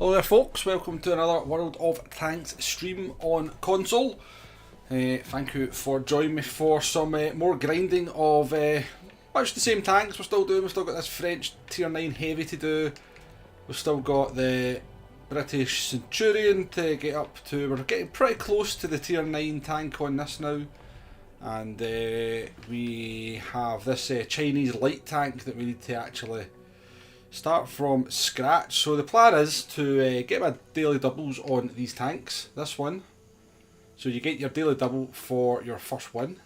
Hello there folks, welcome to another World of Tanks stream on console. Thank you for joining me for some more grinding of much the same tanks we're still doing. We've still got this French tier 9 heavy to do. We've still got the British Centurion to get up to. We're getting pretty close to the tier 9 tank on this now. And we have this Chinese light tank that we need to actually start from scratch. So the plan is to get my daily doubles on these tanks. This one, so you get your daily double for your first one.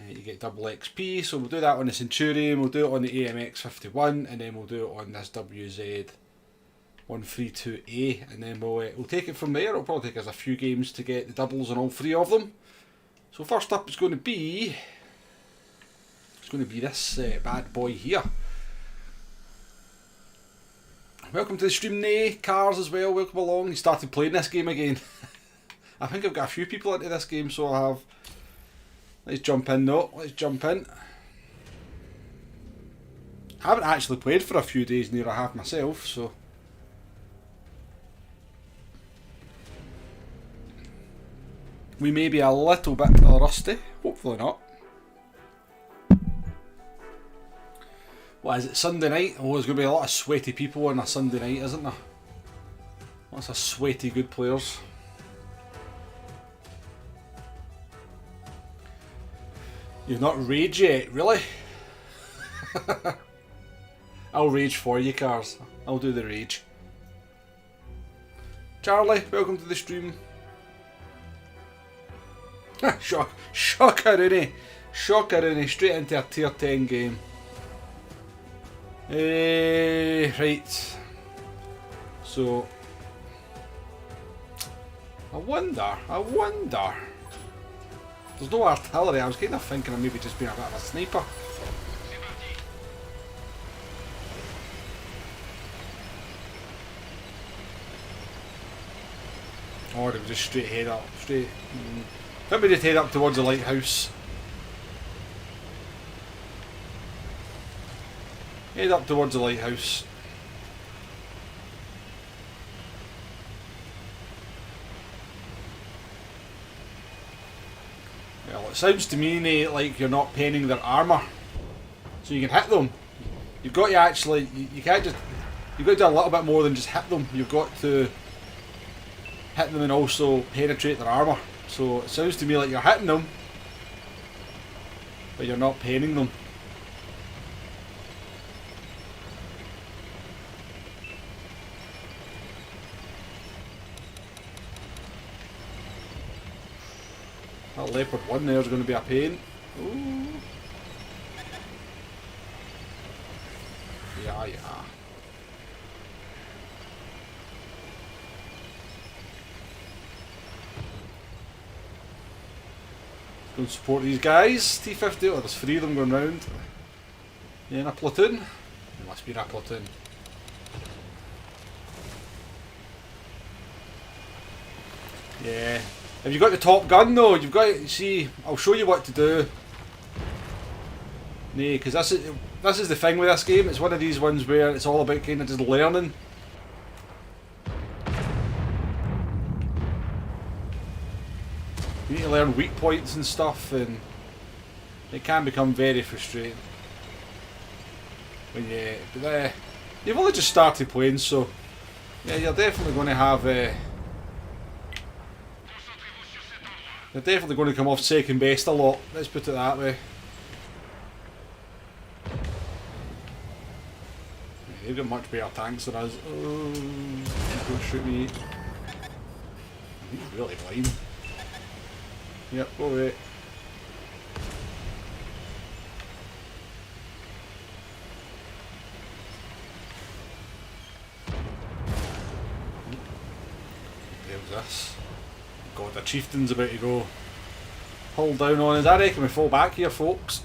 You get double XP, so we'll do that on the Centurion, we'll do it on the AMX 51, and then we'll do it on this WZ 132A, and then we'll take it from there. It'll probably take us a few games to get the doubles on all three of them. So first up is going to be this bad boy here. Welcome to the stream, Nay. Cars as well, welcome along. You started playing this game again. I think I've got a few people into this game, so I have. Let's jump in though, let's jump in. I haven't actually played for a few days, near I have myself, so. We may be a little bit rusty, hopefully not. What is it, Sunday night? Oh, there's going to be a lot of sweaty people on a Sunday night, isn't there? Lots of sweaty good players. You've not raged yet, really? I'll rage for you, Cars. I'll do the rage. Charlie, welcome to the stream. Shockeroonie. Shockeroonie, straight into a tier 10 game. Right. So, I wonder. There's no artillery. I was kind of thinking of maybe just being a bit of a sniper. Or it was just straight head up. Straight. Let me just head up towards the lighthouse. Head up towards the lighthouse. Well, it sounds to me, Nate, like you're not painting their armour, so you can hit them. You've got to actually, you can't just, you've got to do a little bit more than just hit them. You've got to hit them and also penetrate their armour. So it sounds to me like you're hitting them, but you're not painting them. That Leopard 1 there is going to be a pain. Ooh. Yeah. Go and support these guys. T50, oh, there's 3 of them going round. Yeah, in a platoon. It must be in a platoon. Yeah. Have you got the top gun though? You've got to see. I'll show you what to do. Nah, because this is the thing with this game. It's one of these ones where it's all about kind of just learning. You need to learn weak points and stuff, and it can become very frustrating. When you've only just started playing, so yeah, you're definitely going to have. They're definitely going to come off second best a lot, let's put it that way. They've got much better tanks than us. Oh, don't shoot me. He's really blind. Yep, go away. There's this. God, the chieftain's about to go hull down on us. I reckon we fall back here, folks.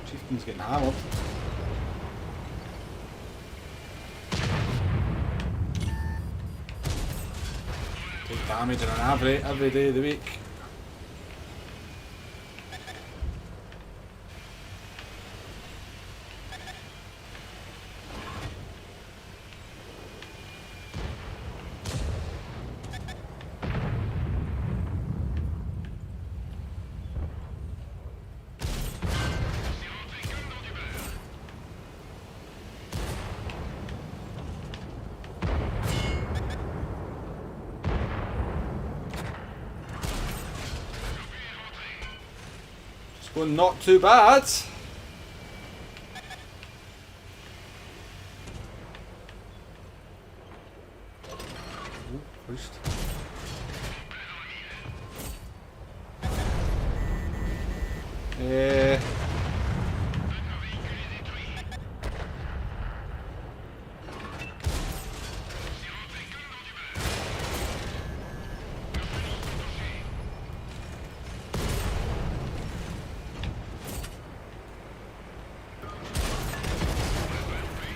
Chieftain's getting hammered. Take damage on an average every day of the week. Going not too bad. Oh, Christ.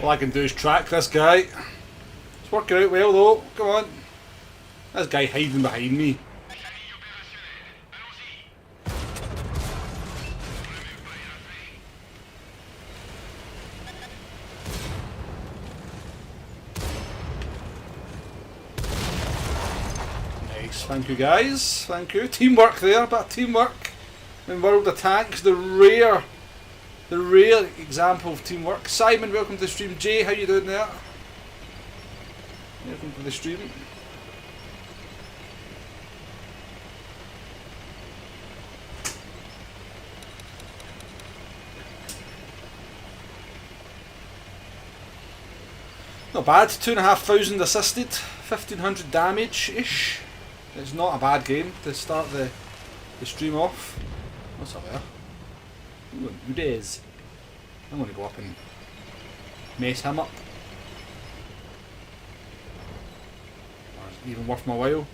All I can do is track this guy. It's working out well though. Come on. This guy hiding behind me. Nice, thank you guys. Thank you. Teamwork there, but teamwork in World of Tanks, the rare example of teamwork. Simon, welcome to the stream. Jay, how you doing there? Welcome to the stream. Not bad, 2,500 assisted, 1,500 damage-ish. It's not a bad game to start the stream off. What's up there? Ooh, who days? I'm going to go up and mess him up. Or is it even worth my while?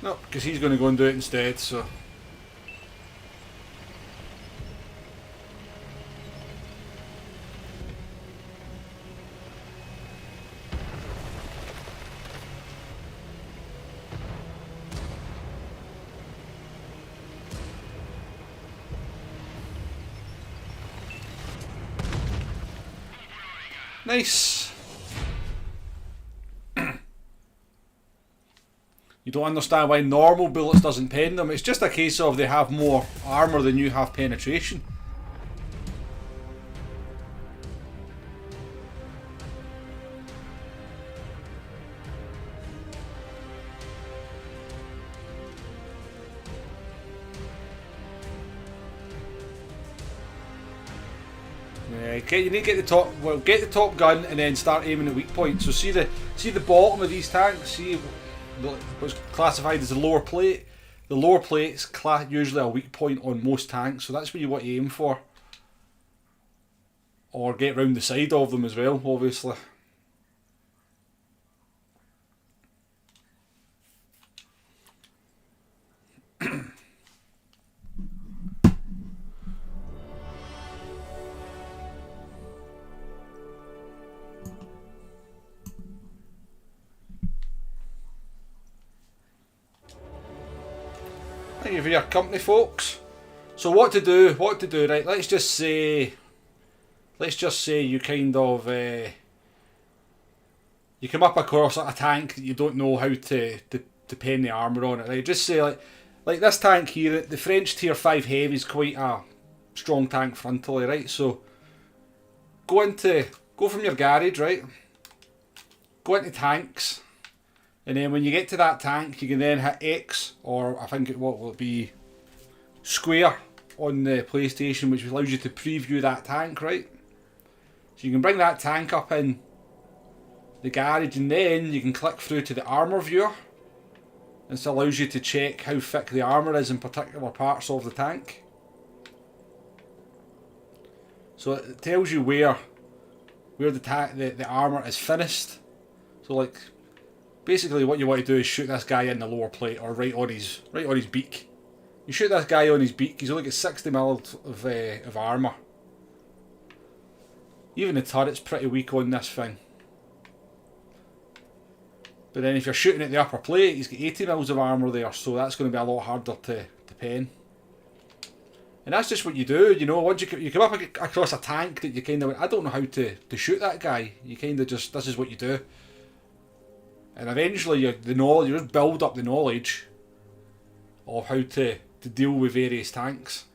No, because he's going to go and do it instead, so... Nice. You don't understand why normal bullets doesn't pen them. It's just a case of they have more armour than you have penetration. You need to get the top. Well, get the top gun and then start aiming at weak points. So see the bottom of these tanks. See what's classified as the lower plate. The lower plate's usually a weak point on most tanks, so that's what you want to aim for. Or get round the side of them as well, obviously. Thank you for your company, folks. So what to do, right, let's just say you kind of you come up across a tank that you don't know how to pen the armour on it, right? Just say like this tank here, the French tier 5 heavy is quite a strong tank frontally, right? So go from your garage, right? Go into tanks. And then when you get to that tank, you can then hit X, or I think what will it be, square on the PlayStation, which allows you to preview that tank, right? So you can bring that tank up in the garage, and then you can click through to the armour viewer. This allows you to check how thick the armour is in particular parts of the tank. So it tells you where the armour is finished. So like, basically what you want to do is shoot this guy in the lower plate, or right on his beak. You shoot this guy on his beak, he's only got 60mm of armour. Even the turret's pretty weak on this thing. But then if you're shooting at the upper plate, he's got 80mm of armour there, so that's going to be a lot harder to pen. And that's just what you do, you know, once you come up across a tank that you kind of, I don't know how to shoot that guy, you kind of just, this is what you do. And eventually you just build up the knowledge of how to deal with various tanks.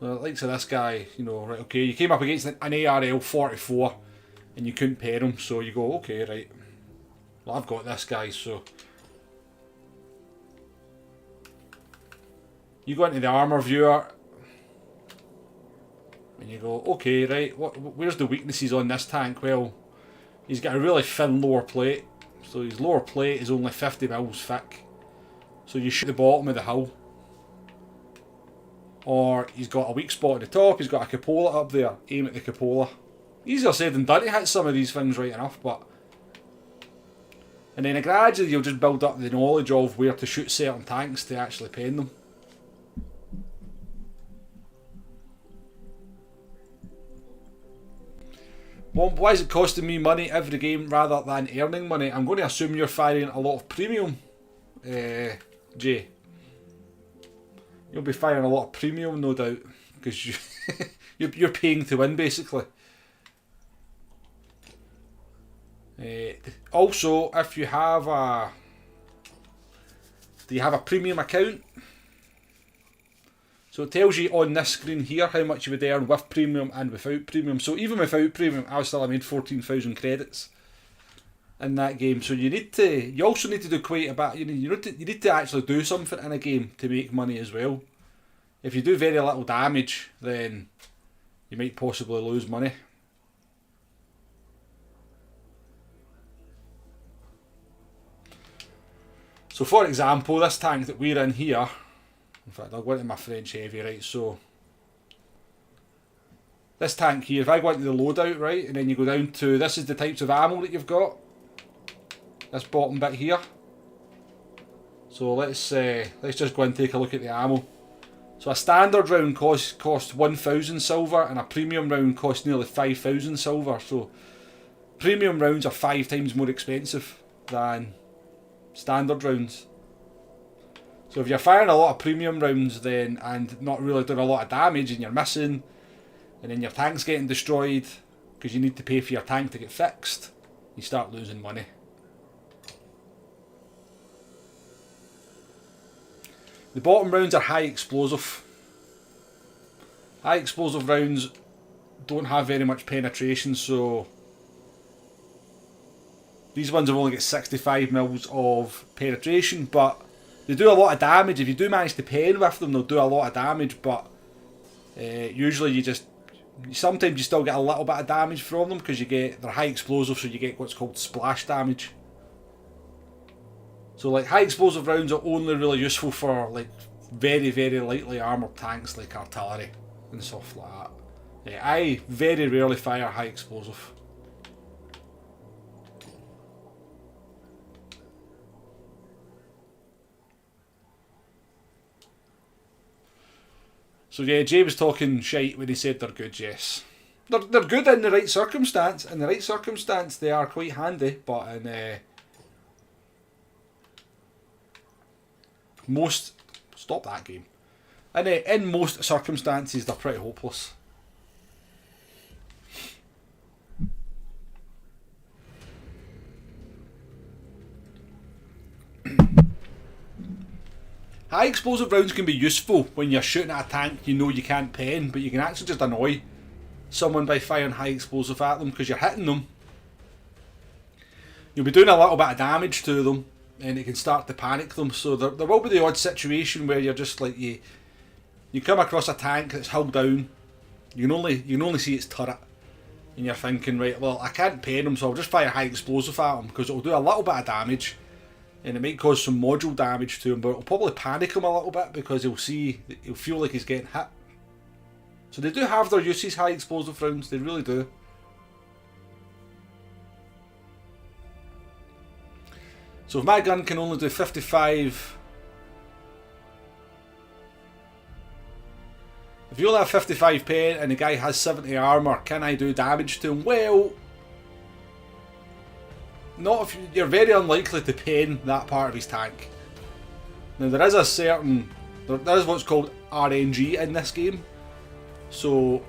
So like, so this guy, you know, right, okay, you came up against an ARL 44. and you couldn't pair them, so you go, okay, right, well, I've got this guy, so you go into the armour viewer and you go, okay, right, where's the weaknesses on this tank? Well, he's got a really thin lower plate, so his lower plate is only 50 mils thick, so you shoot the bottom of the hull. Or he's got a weak spot at the top, he's got a cupola up there, aim at the cupola. Easier said than done to hit some of these things right enough, but... And then gradually you'll just build up the knowledge of where to shoot certain tanks to actually pen them. Well, why is it costing me money every game rather than earning money? I'm going to assume you're firing a lot of premium, Jay. You'll be firing a lot of premium, no doubt, because you're paying to win, basically. Also, if you have a... Do you have a premium account? So it tells you on this screen here how much you would earn with premium and without premium. So even without premium, I still made 14,000 credits in that game. So you also need to do quite a bit. You need to actually do something in a game to make money as well. If you do very little damage, then you might possibly lose money. So for example, this tank that we're in here, in fact I'll go into my French heavy, right, so this tank here, if I go into the loadout, right, and then you go down to, this is the types of ammo that you've got, this bottom bit here. So let's just go and take a look at the ammo. So a standard round costs 1,000 silver and a premium round costs nearly 5,000 silver. So premium rounds are 5 times more expensive than standard rounds. So if you're firing a lot of premium rounds then and not really doing a lot of damage and you're missing, and then your tank's getting destroyed because you need to pay for your tank to get fixed, you start losing money. The bottom rounds are high explosive. High explosive rounds don't have very much penetration, so these ones have only got 65 mils of penetration, but they do a lot of damage. If you do manage to pen with them, they'll do a lot of damage, but usually sometimes you still get a little bit of damage from them because they're high explosive, so you get what's called splash damage. So like high explosive rounds are only really useful for like very, very lightly armoured tanks like artillery and stuff like that. I very rarely fire high explosive. So yeah, Jay was talking shite when he said they're good, yes. They're good in the right circumstance. In the right circumstance they are quite handy, but in most... Stop that game. In most circumstances they're pretty hopeless. High explosive rounds can be useful when you're shooting at a tank you know you can't pen, but you can actually just annoy someone by firing high explosive at them because you're hitting them. You'll be doing a little bit of damage to them and it can start to panic them. So there will be the odd situation where you're just like, you come across a tank that's hull down, you can only see its turret, and you're thinking, right, well I can't pen them, so I'll just fire high explosive at them because it'll do a little bit of damage and it might cause some module damage to him, but it'll probably panic him a little bit because he'll feel like he's getting hit. So they do have their uses, high explosive rounds, they really do. So if my gun can only do 55... If you only have 55 pen and the guy has 70 armour, can I do damage to him? Well, not if you're very unlikely to pen that part of his tank. Now there is there is what's called RNG in this game. So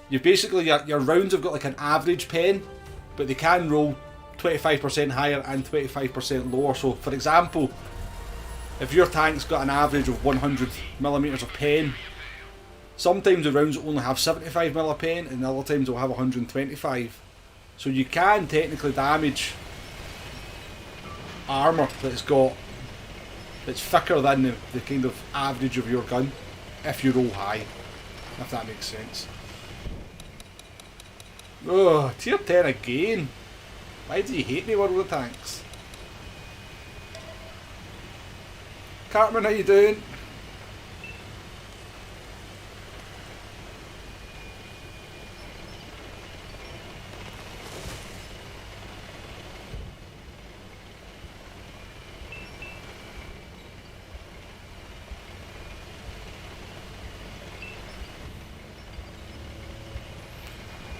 you basically, your rounds have got like an average pen, but they can roll 25% higher and 25% lower. So for example, if your tank's got an average of 100mm of pen, Sometimes the rounds only have 75 mil of paint, and other times they'll have 125. So you can technically damage armour that's thicker than the kind of average of your gun if you roll high, if that makes sense. Oh, tier 10 again. Why do you hate me, World of Tanks? Cartman, how you doing?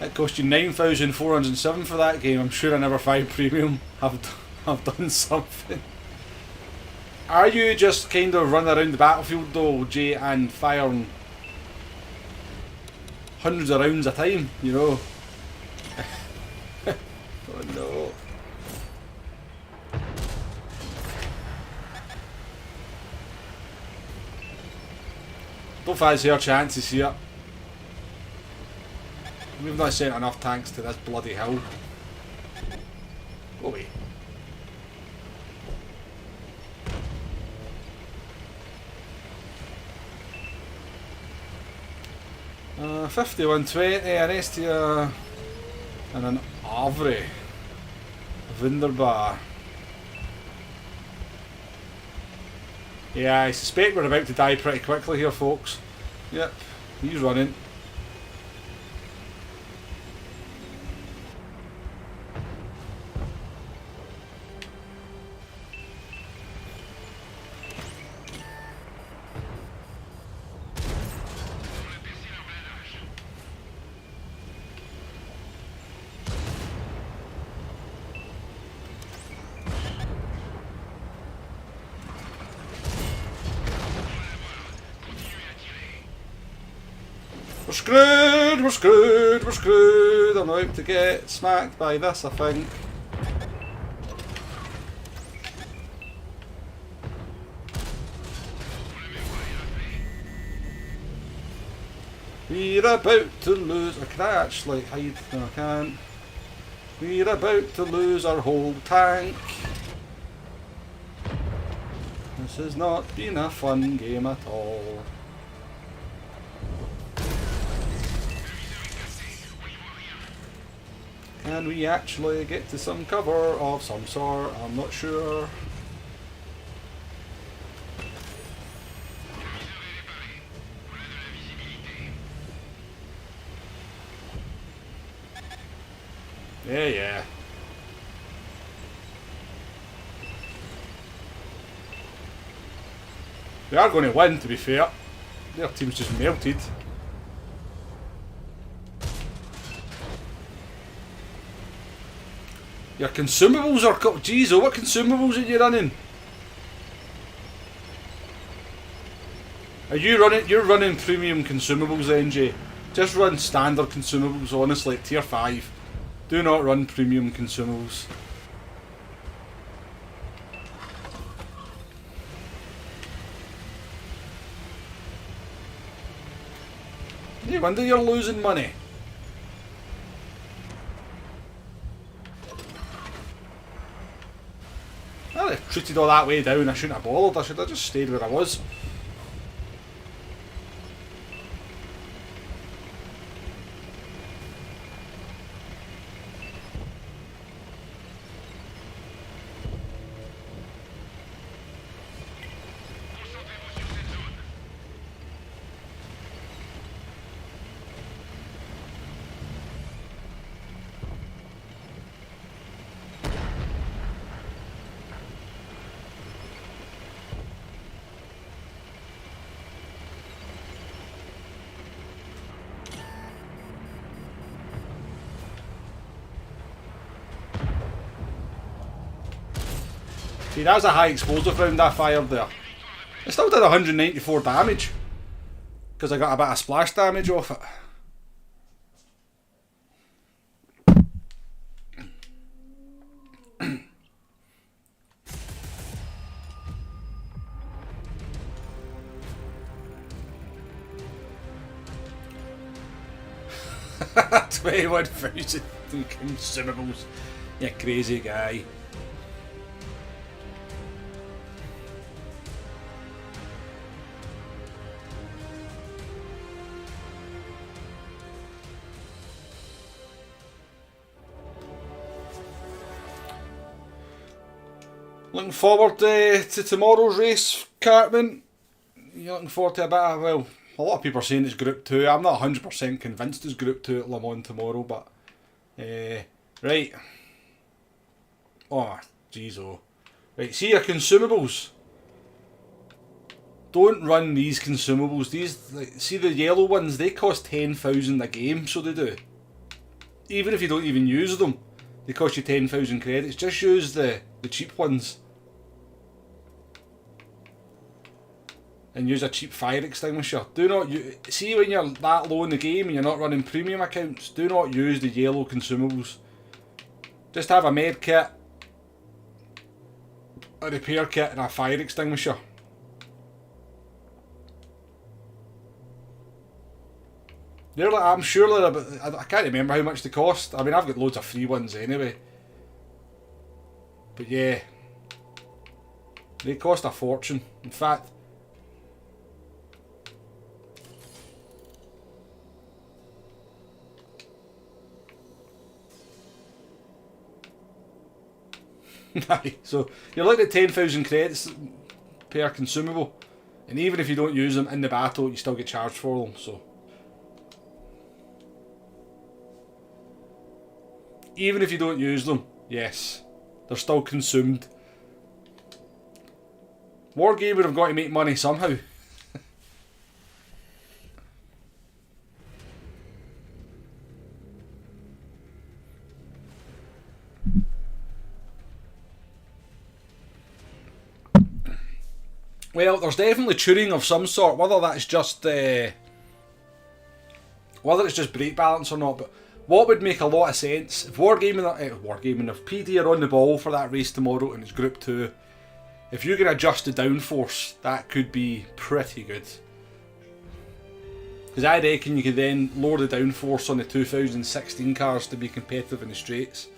It cost you 9,407 for that game. I'm sure I never find premium. I've done something. Are you just kind of running around the battlefield though, Jay, and firing hundreds of rounds a time, you know? Oh no. Don't fancy our chances here. We've not sent enough tanks to this bloody hill. Go away. 5120, an Estia, and an Avre. Wunderbar. Yeah, I suspect we're about to die pretty quickly here, folks. Yep, he's running. We're screwed, we're screwed, we're screwed. I'm about to get smacked by this, I think. We're about to lose. Can I actually hide? No, I can't. We're about to lose our whole tank. This has not been a fun game at all. Can we actually get to some cover of some sort? I'm not sure. Yeah. They are going to win, to be fair. Their team's just melted. Your consumables are... Jeez, oh, what consumables are you running? Are you running... You're running premium consumables then, Jay. Just run standard consumables, honestly, like tier 5. Do not run premium consumables. No wonder you're losing money. I treated all that way down, I shouldn't have bothered, I should have just stayed where I was. See, that was a high explosive round I fired there. It still did 194 damage. Because I got a bit of splash damage off it. 21,000 consumables. You crazy guy. Looking forward to tomorrow's race, Cartman. You're looking forward to a bit of, well, a lot of people are saying it's Group 2. I'm not 100% convinced it's Group 2 at Le Mans tomorrow, but... right. Oh, jeez, oh. Right, see your consumables. Don't run these consumables. These, like, see the yellow ones, they cost 10,000 a game, so they do. Even if you don't even use them, they cost you 10,000 credits. Just use the cheap ones. And use a cheap fire extinguisher. Do not see when you're that low in the game and you're not running premium accounts, do not use the yellow consumables. Just have a med kit, a repair kit and a fire extinguisher. They're like, I'm sure they're about, I can't remember how much they cost. I mean, I've got loads of free ones anyway. But yeah, they cost a fortune. In fact, so you're looking at 10,000 credits per consumable, and even if you don't use them in the battle, you still get charged for them. So even if you don't use them, yes, they're still consumed. Wargamer have got to make money somehow. Well, there's definitely tuning of some sort, whether that's just whether it's just brake balance or not. But what would make a lot of sense if Wargaming, if PD are on the ball for that race tomorrow and it's Group 2, if you can adjust the downforce, that could be pretty good. Because I reckon you could then lower the downforce on the 2016 cars to be competitive in the straights.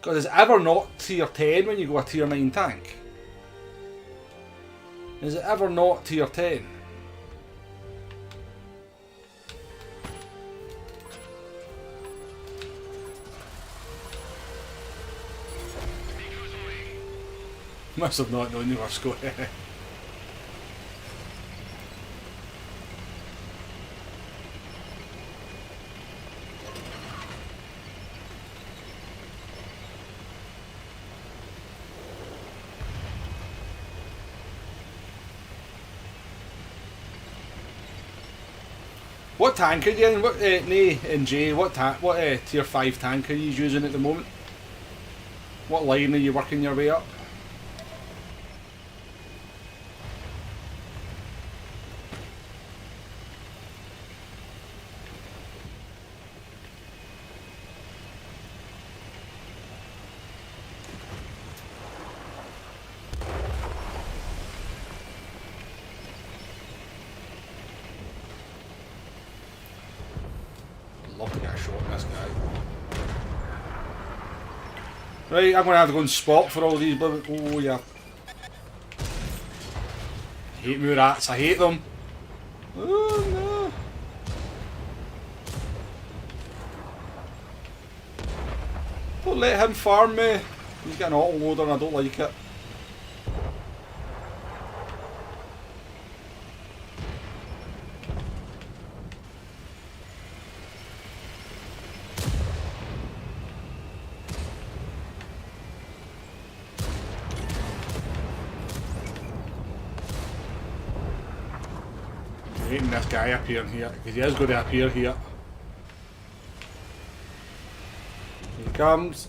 Because is it ever not tier 10 when you go a tier 9 tank? Is it ever not tier 10? Must have not known you were scoring. What tank are you in? What Jay? What tier 5 tank are you using at the moment? What line are you working your way up? Love to get a shot at this guy. Right, I'm going to have to go and spot for all these. Oh yeah. I hate Murats, I hate them. Oh no. Don't let him farm me. He's got an auto loader and I don't like it. Hating this guy appearing here, because he is going to appear here. Here he comes.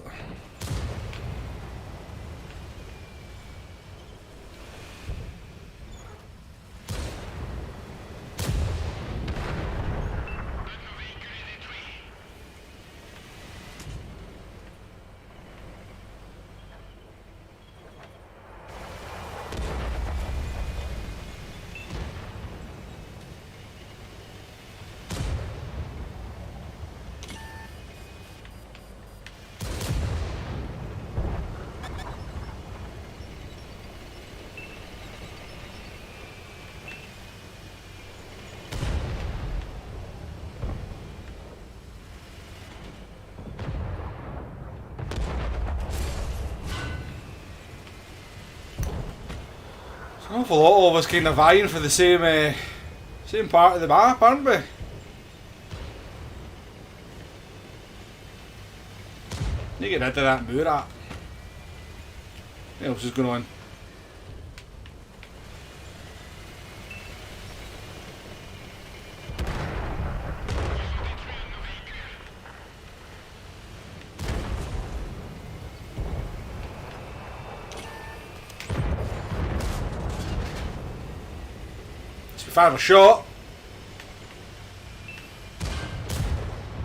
An awful lot of us kind of vying for the same part of the map, aren't we? Need to get rid of that Murat. What else is going on? Final shot.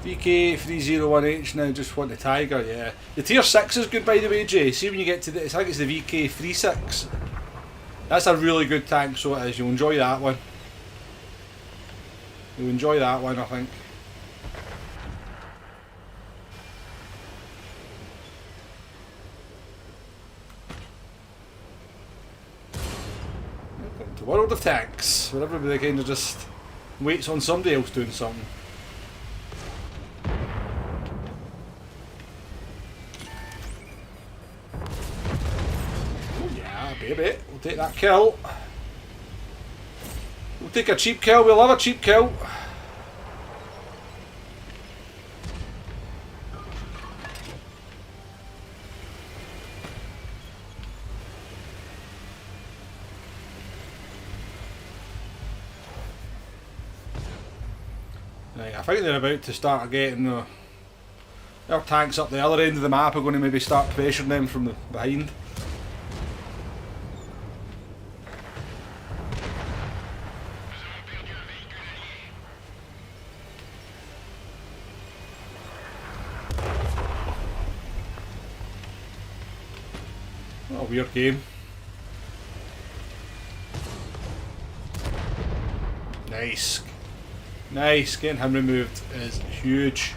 VK301H now, just want the Tiger, yeah. The tier 6 is good, by the way, Jay. See when you get to the, I think it's the VK36. That's a really good tank, so it is. You'll enjoy that one. You'll enjoy that one, I think. The world of tanks, where everybody kind of just waits on somebody else doing something. Oh yeah, baby, we'll take that kill. We'll take a cheap kill, we'll have a cheap kill. Right, I think they're about to start getting their tanks up the other end of the map. Are going to maybe start pressuring them from the behind. What a weird game. Nice. Nice, getting him removed is huge.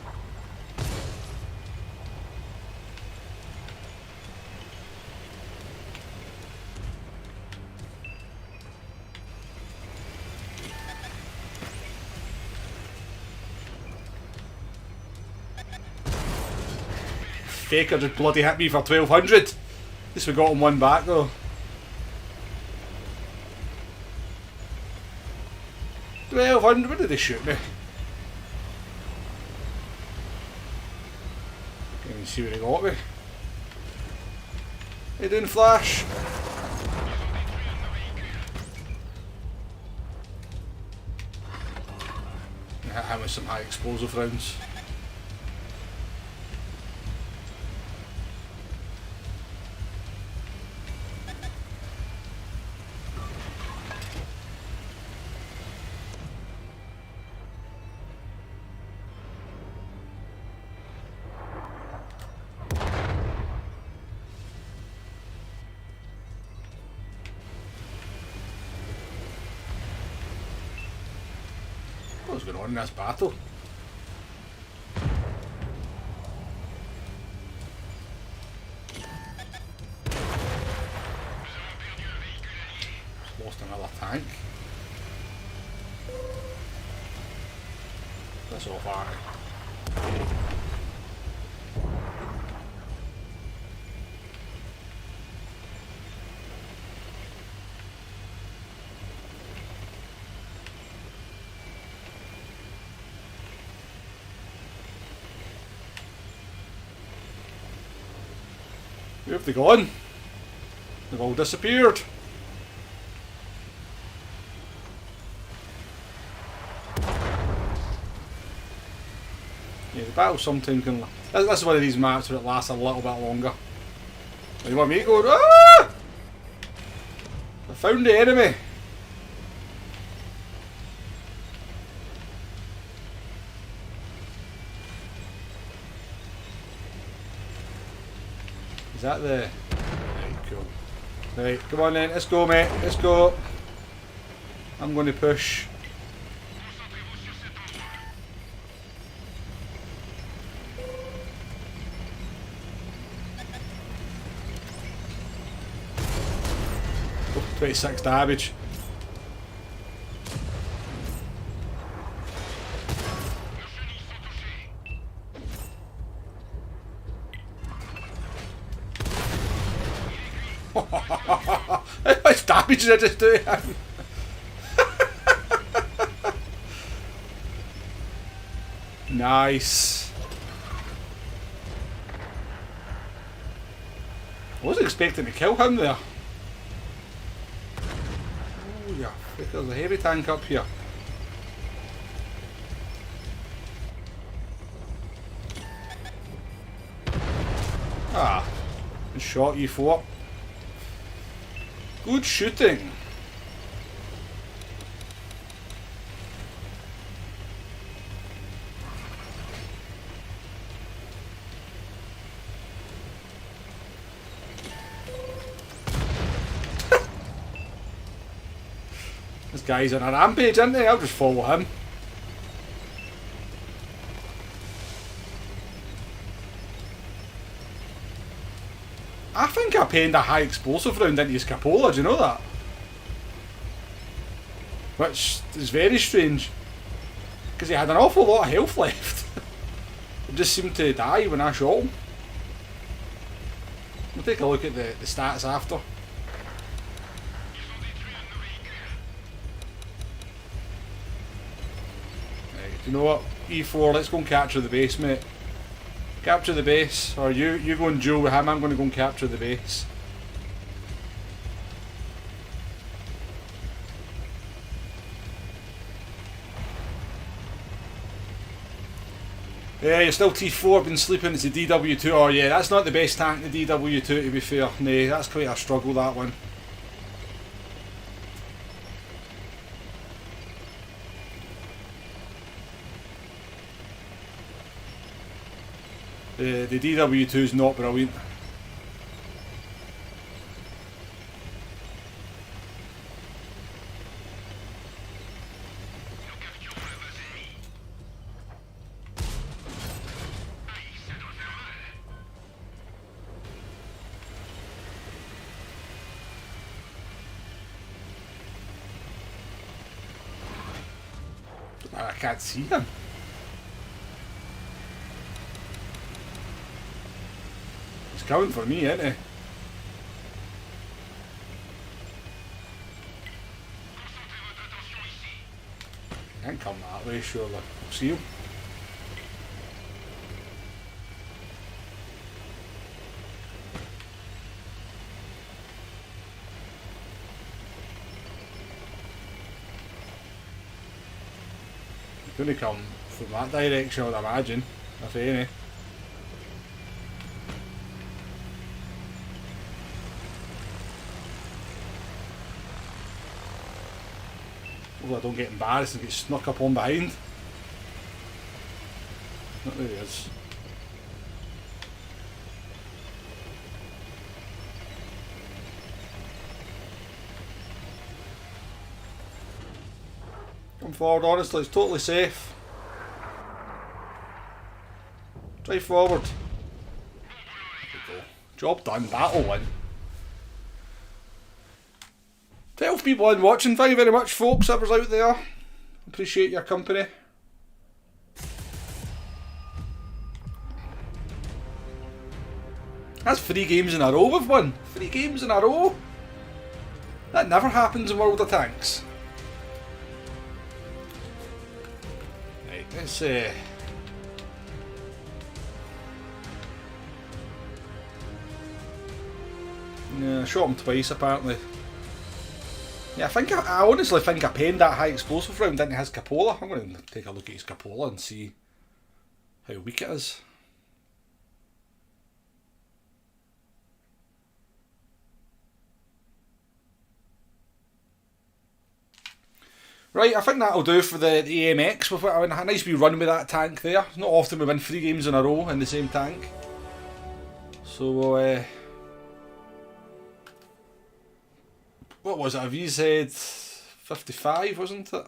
Faker just bloody hit me for 1200. At least we got him one back though. 1200, where did they shoot me? Can't even see where they got me. How you doing, Flash? I hit him with some high explosive rounds. What's going on in this battle? Just lost another tank. That's all far. Where have they gone? They've all disappeared. Yeah, the battle sometimes can... This is one of these maps where it lasts a little bit longer. You want me to go? Ah! I found the enemy. Is that the... Right, cool. Right, come on then, let's go mate, let's go. I'm going to push. Oh, 26 damage. How much damage did I just do to him? Nice. I wasn't expecting to kill him there. Oh yeah, there's a heavy tank up here. Ah, good shot, you four. Good shooting. This guy's on a rampage, isn't he? I'll just follow him. I think I penned a high explosive round into his cupola, do you know that? Which is very strange. Because he had an awful lot of health left. He just seemed to die when I shot him. We'll take a look at the stats after. Right, do you know what? E4, let's go and capture the base, mate. Capture the base, or you go and duel with him, I'm going to go and capture the base. Yeah, you're still T4, been sleeping, it's a DW2. Oh yeah, that's not the best tank, the DW2 to be fair. Nah, that's quite a struggle, that one. The DW2 is not brilliant. I can't see him. He's coming for me, isn't he? Can't come that way, surely. I'll see him. He's going to come from that direction, I would imagine, if any. Hopefully I don't get embarrassed and get snuck up on behind. Oh, there he is. Come forward, honestly, it's totally safe. Drive forward. There we go. Job done, battle win. 12 people in watching, thank you very much folks, that was out there. Appreciate your company. That's 3 games in a row we've won. 3 games in a row. That never happens in World of Tanks. Right, let's yeah, I shot him twice apparently. Yeah, I honestly think I penned that high explosive round into his cupola. I'm going to take a look at his cupola and see how weak it is. Right, I think that'll do for the AMX. We've got a nice wee run with that tank there. It's not often we win 3 games in a row in the same tank. So we'll... what was it? A VZ 55, wasn't it?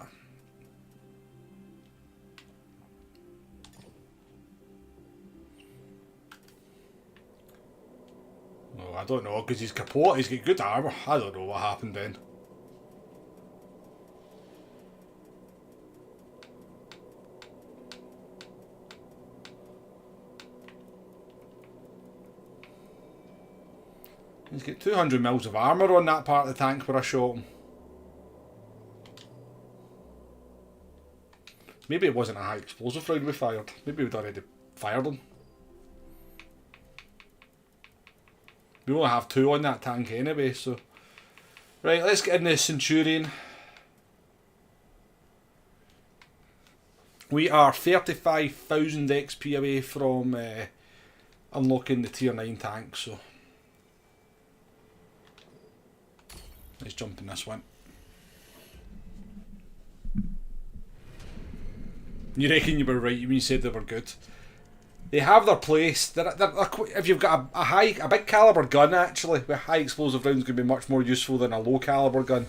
Oh, I don't know, because he's kaput, he's got good armour. I don't know what happened then. He's got 200 mils of armour on that part of the tank where I shot him. Maybe it wasn't a high explosive round we fired. Maybe we'd already fired him. We only have 2 on that tank anyway, so... Right, let's get in the Centurion. We are 35,000 XP away from unlocking the tier 9 tank, so... Let's jump in this one. You reckon you were right when you said they were good? They have their place. They're if you've got a big caliber gun, actually, with high explosive rounds, going to be much more useful than a low caliber gun.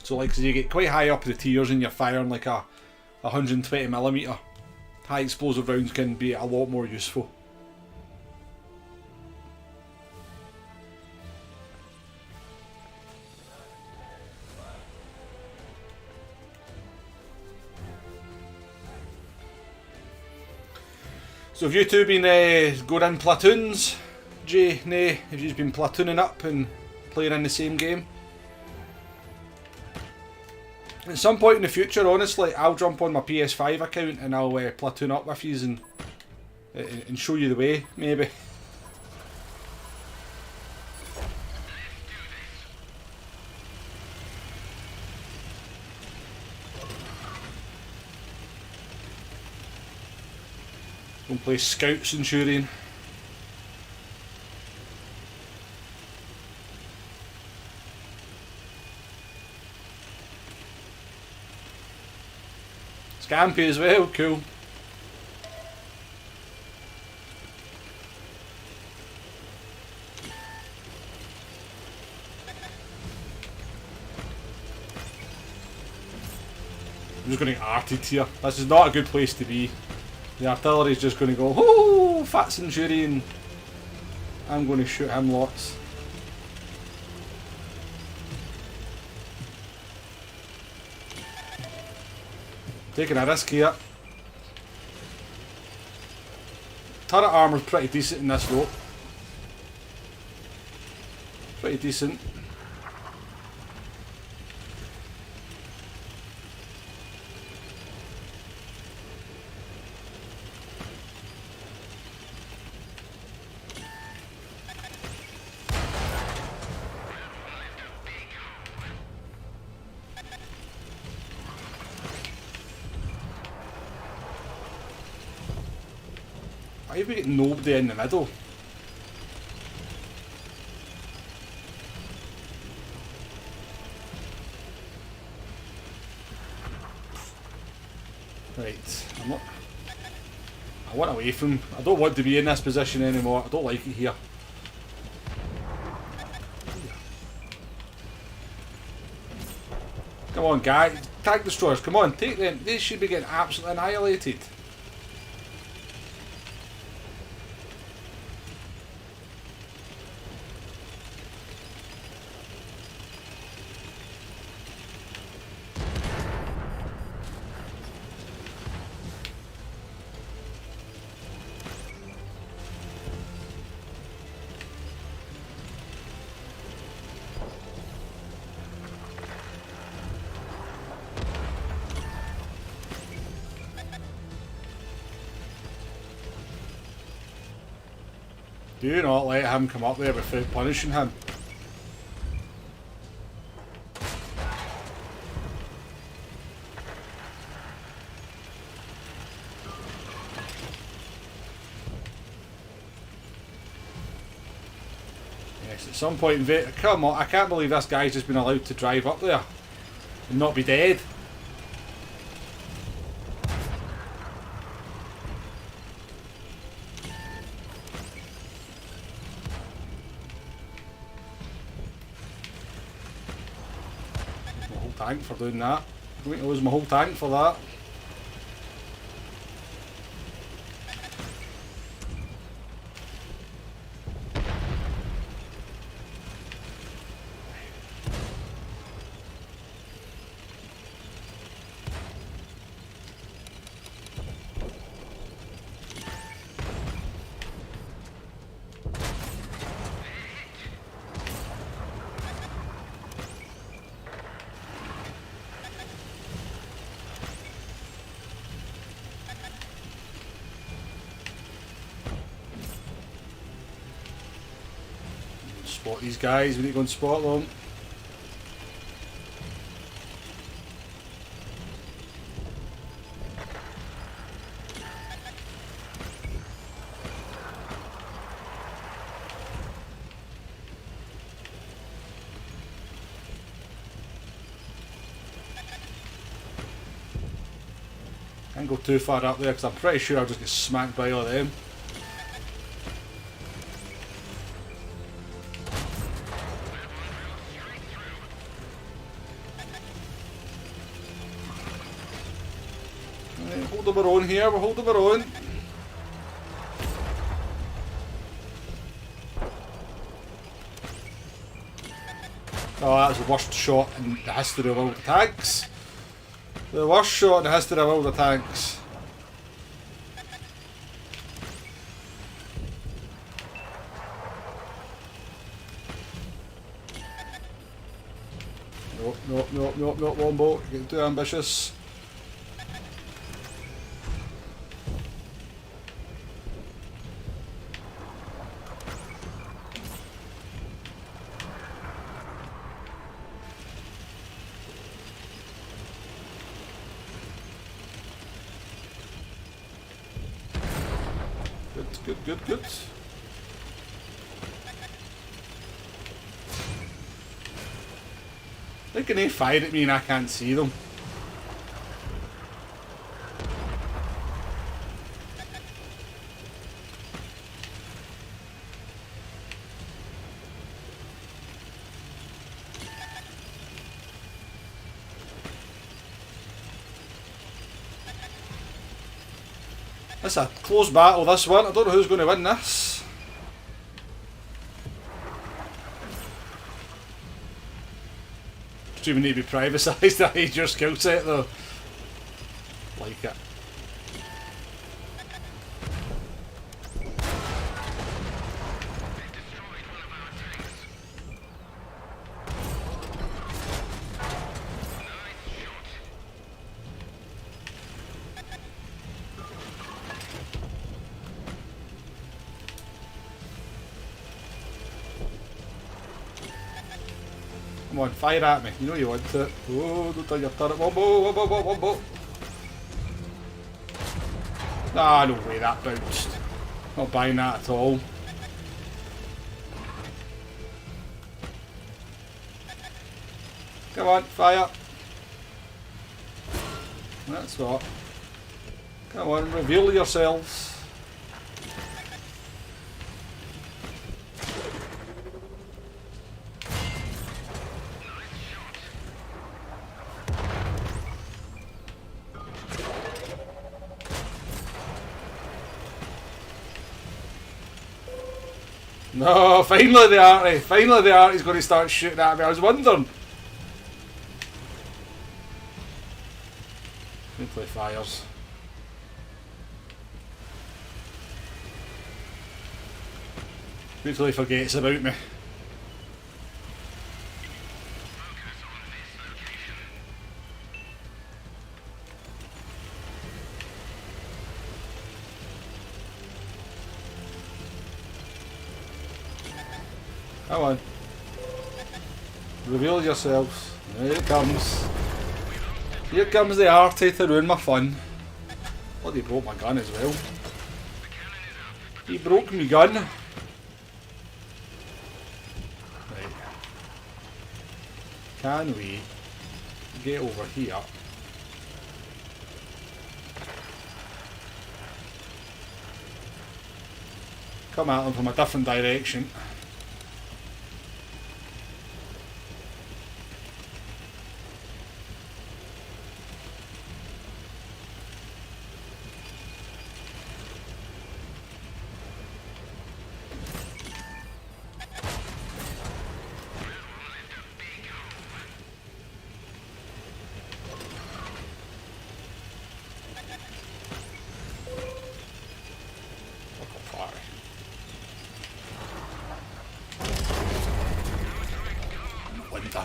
So, like, you get quite high up the tiers and you're firing like a 120mm. High explosive rounds can be a lot more useful. So have you two been going in platoons? Jay, Nay, have you been platooning up and playing in the same game? At some point in the future, honestly, I'll jump on my PS5 account and I'll platoon up with you and show you the way, maybe. Go and play Scout Centurion. Scampy as well, cool. I'm just going to get arted here. This is not a good place to be. The artillery's just going to go, oh, fat Centurion. I'm going to shoot him lots. Taking a risk here. Turret armour's pretty decent in this rope. Pretty decent. Why have we got nobody in the middle? Right, I want away from... I don't want to be in this position anymore. I don't like it here. Come on, guys. Tank destroyers, come on, take them. They should be getting absolutely annihilated. Do not let him come up there without punishing him. Yes, at some point, come on, I can't believe this guy's just been allowed to drive up there and not be dead. Tank for doing that. I'm going to lose my whole tank for that. Spot these guys, we need to go and spot them. Can't go too far up there because I'm pretty sure I'll just get smacked by all of them. Right, holding our own here, we're holding our own. Oh, that was the worst shot in the history of all the tanks. The worst shot in the history of all the tanks. Nope, Wombo, you're getting too ambitious. Good. How can they fire at me and I can't see them? It's a close battle, this one. I don't know who's going to win this. Do you need to be privatised to hide your skill set though? Like it. Come on, fire at me. You know you want it. Oh, don't turn your turret. Wombo. Ah, no way, that bounced. Not buying that at all. Come on, fire. That's what. Come on, reveal yourselves. No, finally the arty. Finally the arty's going to start shooting at me. I was wondering. Hopefully fires. Hopefully forgets about me. Come on. Reveal yourselves. Here it comes. Here comes the arty to ruin my fun. Bloody broke my gun as well. He broke me gun. Right. Can we get over here? Come at them from a different direction.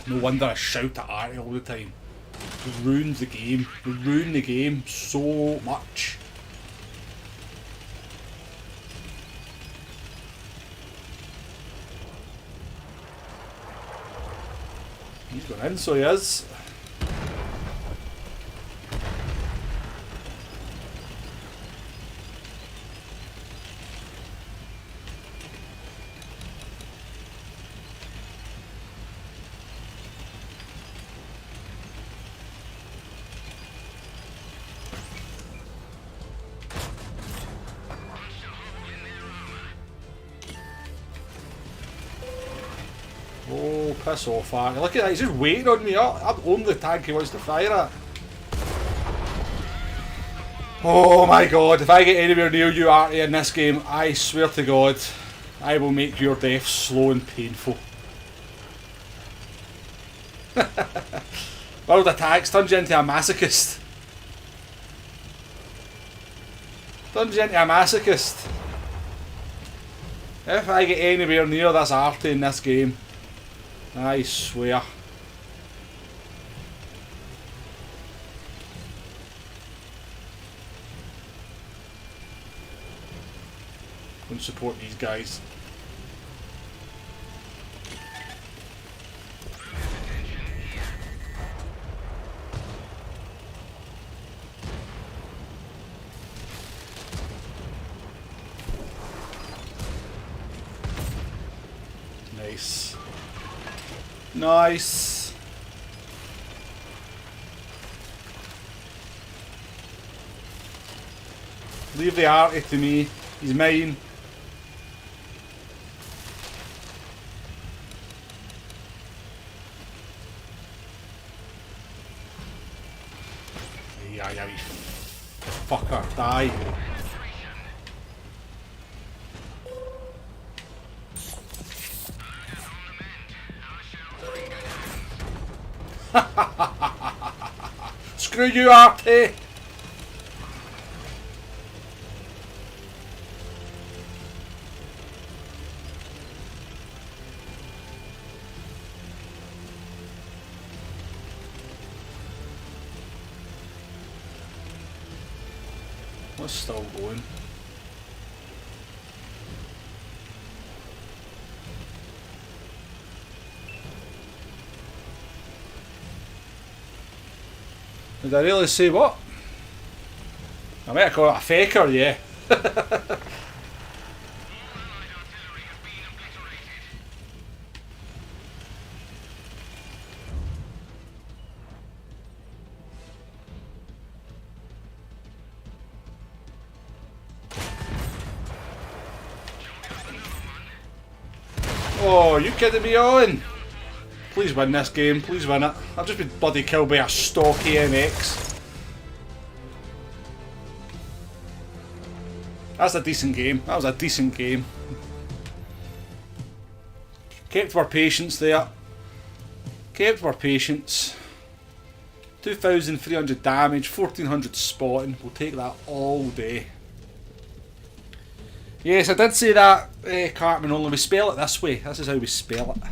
No wonder I shout at Arty all the time. It ruins the game. It ruins the game so much. He's going in, so he is. Oh, piss off, Artie. Look at that, he's just waiting on me. I'm the only tank he wants to fire at. Oh my god, if I get anywhere near you, Artie, in this game, I swear to god, I will make your death slow and painful. World of Tanks turns you into a masochist. Turns you into a masochist. If I get anywhere near this Artie in this game, I swear. Don't support these guys. Nice. Nice. Leave the Artie to me. He's mine. Yeah, you fucker, die. Screw you, Artie! What's still going? Did I really say what? I might have called it a faker, yeah. Oh, are you kidding me on? Please win this game, please win it. I've just been bloody killed by a stocky MX. That's a decent game. That was a decent game. Kept our patience there. Kept our patience. 2,300 damage, 1,400 spotting. We'll take that all day. Yes, I did say that, Cartman, only we spell it this way. This is how we spell it.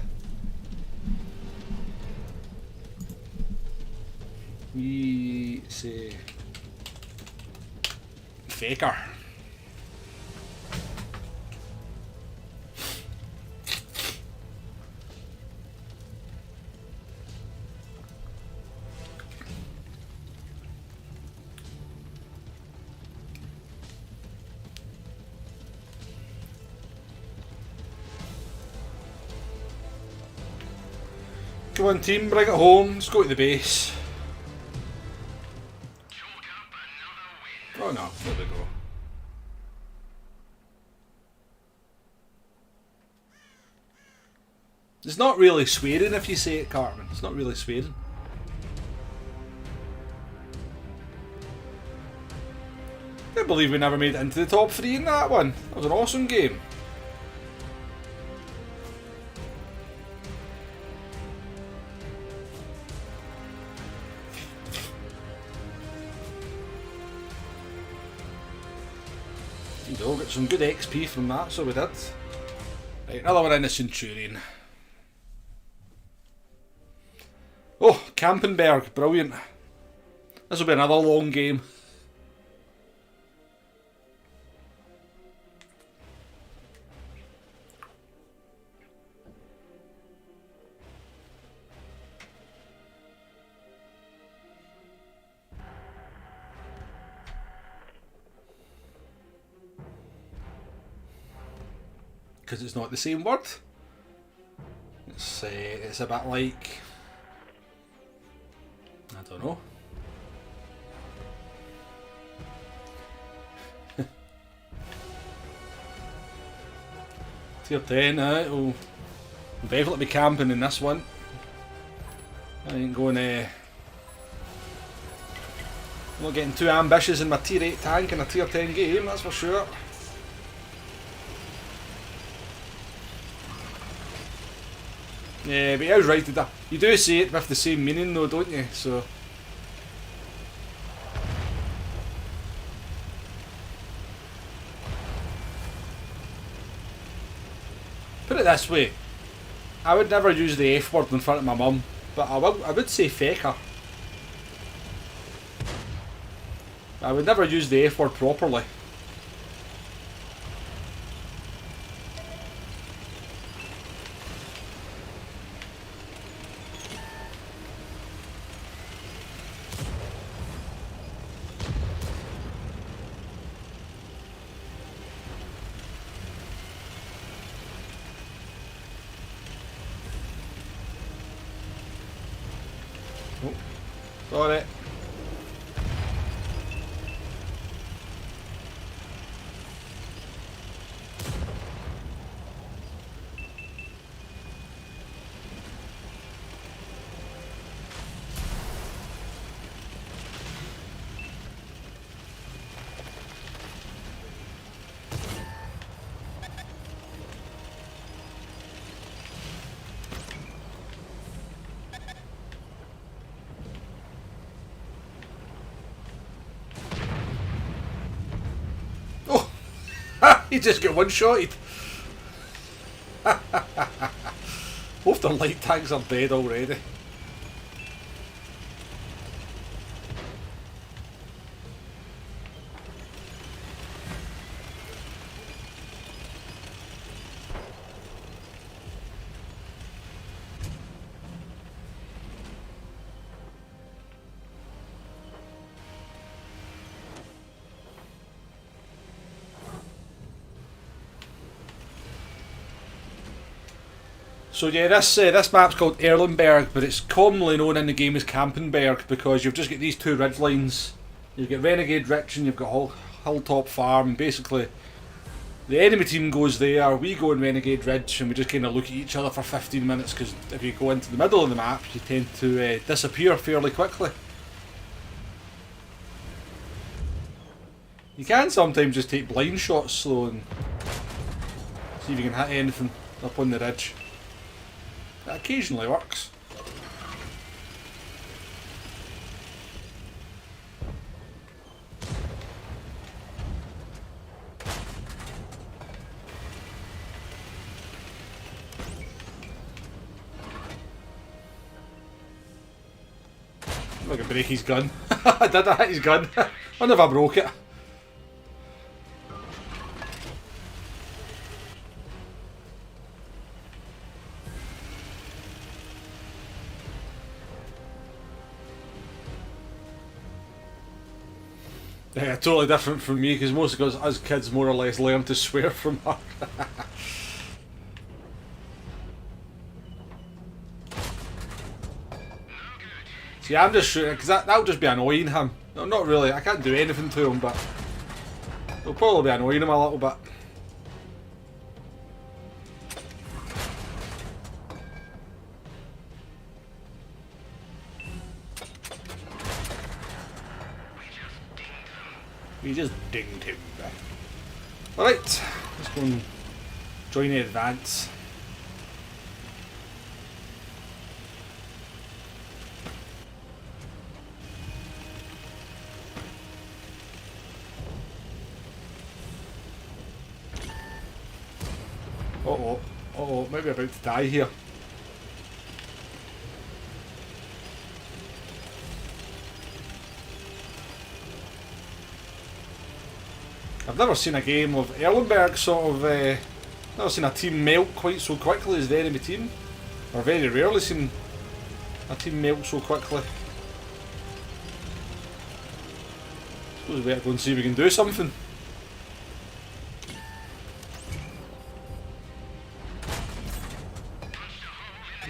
We say faker. Come on team, bring it home, let's go to the base. Oh no, there we go. It's not really swearing if you say it, Cartman. It's not really swearing. I can't believe we never made it into the top 3 in that one. That was an awesome game. Got some good XP from that, so we did. Right, another one in the Centurion. Oh, Campenberg, brilliant. This will be another long game. because it's not the same word. It's a bit like, I don't know. Tier 10, will definitely be camping in this one. I ain't going I'm not getting too ambitious in my tier 8 tank in a tier 10 game, that's for sure. Yeah, but I was right, you do say it with the same meaning though, don't you? So put it this way, I would never use the F word in front of my mum, but I would say fecker. I would never use the F word properly. Oh, sorry. He just got one-shotted. Both the light tanks are dead already. So yeah, this map's called Erlenberg, but it's commonly known in the game as Campenberg because you've just got these two ridge lines. You've got Renegade Rich and you've got Hilltop Farm. Basically, the enemy team goes there, we go in Renegade Ridge, and we just kind of look at each other for 15 minutes because if you go into the middle of the map, you tend to disappear fairly quickly. You can sometimes just take blind shots slow and see if you can hit anything up on the ridge. That occasionally works. I'm not gonna break his gun. I did hit his gun. I wonder if I broke it. Yeah, totally different from me because most of us kids more or less learn to swear from her. See, I'm just shooting because that'll just be annoying him. No, not really. I can't do anything to him, but it'll probably be annoying him a little bit. We just dinged him. Alright, let's go and join the advance. Uh-oh, maybe about to die here. I've never seen a game of Erlenberg sort of, never seen a team melt quite so quickly as the enemy team. Or very rarely seen a team melt so quickly. Suppose we better go and see if we can do something.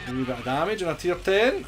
A wee bit of damage and a tier 10.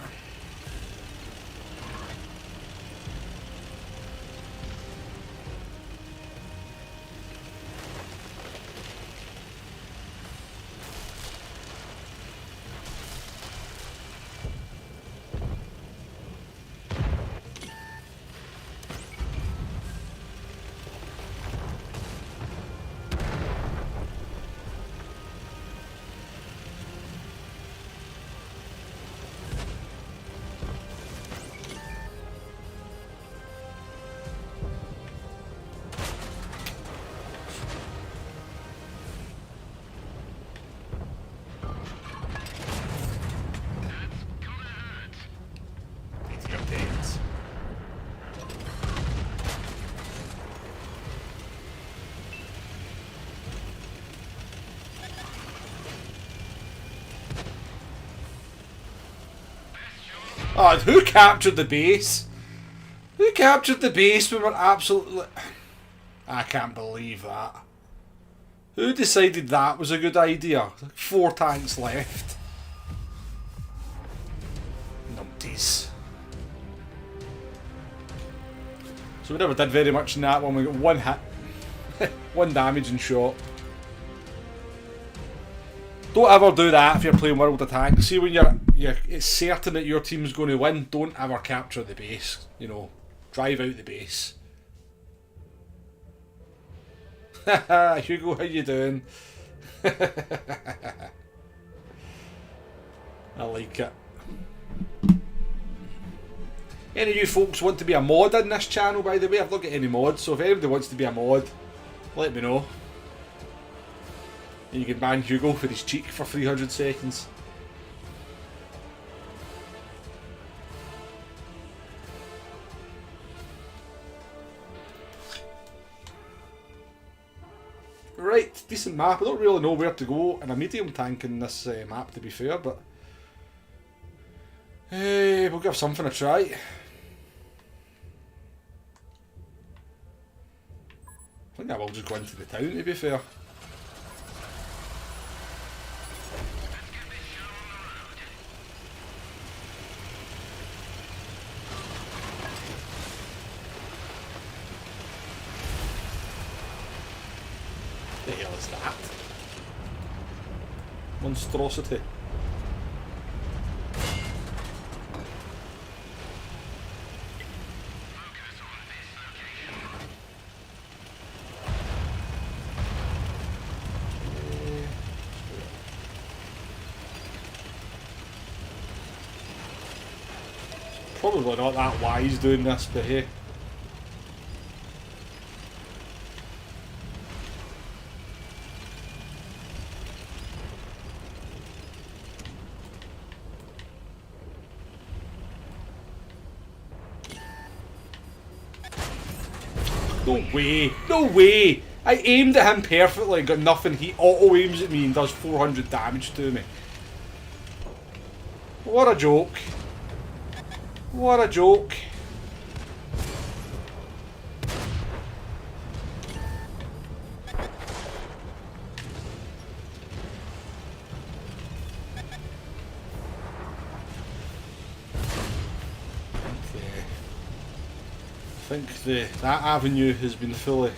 Oh, who captured the base? Who captured the base when we're absolutely... I can't believe that. Who decided that was a good idea? 4 tanks left. Numpties. So we never did very much in that one. We got 1 hit. 1 damage and shot. Don't ever do that if you're playing World of Tanks. See, when it's certain that your team's going to win, don't ever capture the base. You know, drive out the base. Haha, Hugo, how you doing? I like it. Any of you folks want to be a mod in this channel, by the way? I've not got any mods, so if anybody wants to be a mod, let me know. And you can ban Hugo for his cheek for 300 seconds. Right, decent map. I don't really know where to go in a medium tank in this map, to be fair, but we'll give something a try. I think I will just go into the town, to be fair. The hell is that? Monstrosity. Probably not that wise doing this, but hey. No way! No way! I aimed at him perfectly and got nothing. He auto-aims at me and does 400 damage to me. What a joke. What a joke. I think that avenue has been fully... I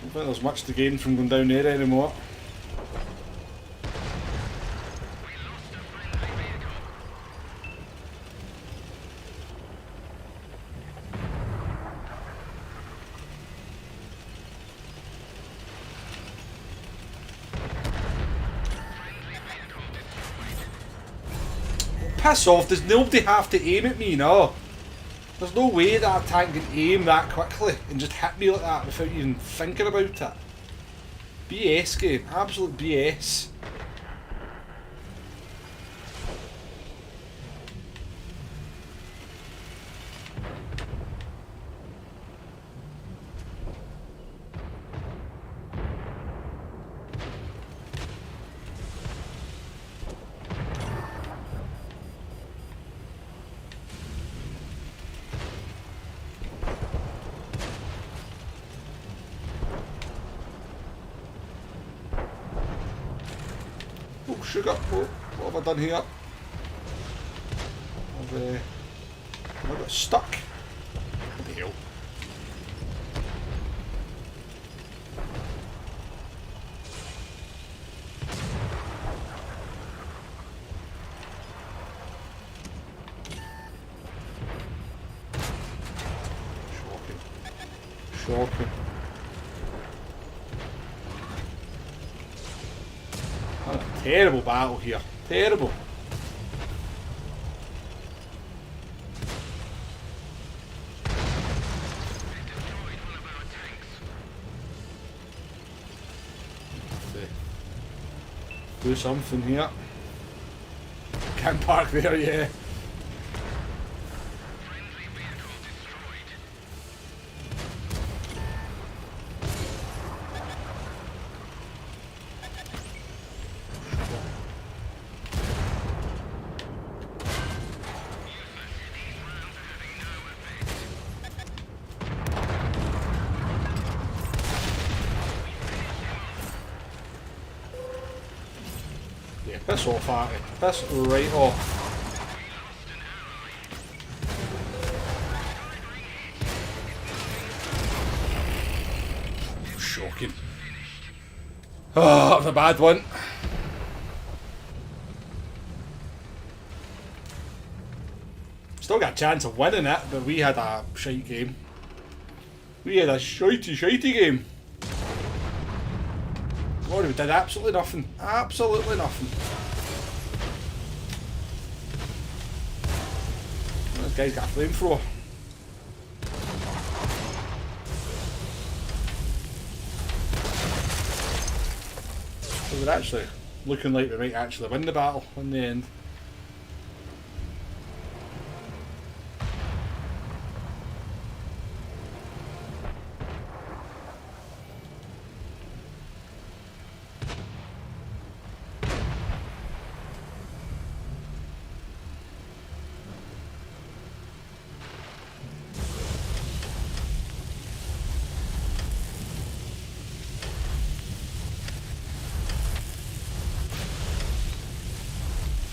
don't think there's much to gain from going down there anymore. Piss off, does nobody have to aim at me? No. There's no way that a tank can aim that quickly and just hit me like that without even thinking about it. BS game, absolute BS. sugar. What have I done here? Have I got stuck? What the hell? Shocking. Terrible battle here. Terrible. Do something here. Can't park there, yeah. Yeah, piss off, Artie. Piss right off. Shocking. Oh, that was a bad one. Still got a chance of winning it, but we had a shite game. We had a shitey game. Lord, we did absolutely nothing. Absolutely nothing. This guy's got a flamethrower. So we're actually looking like we might actually win the battle in the end.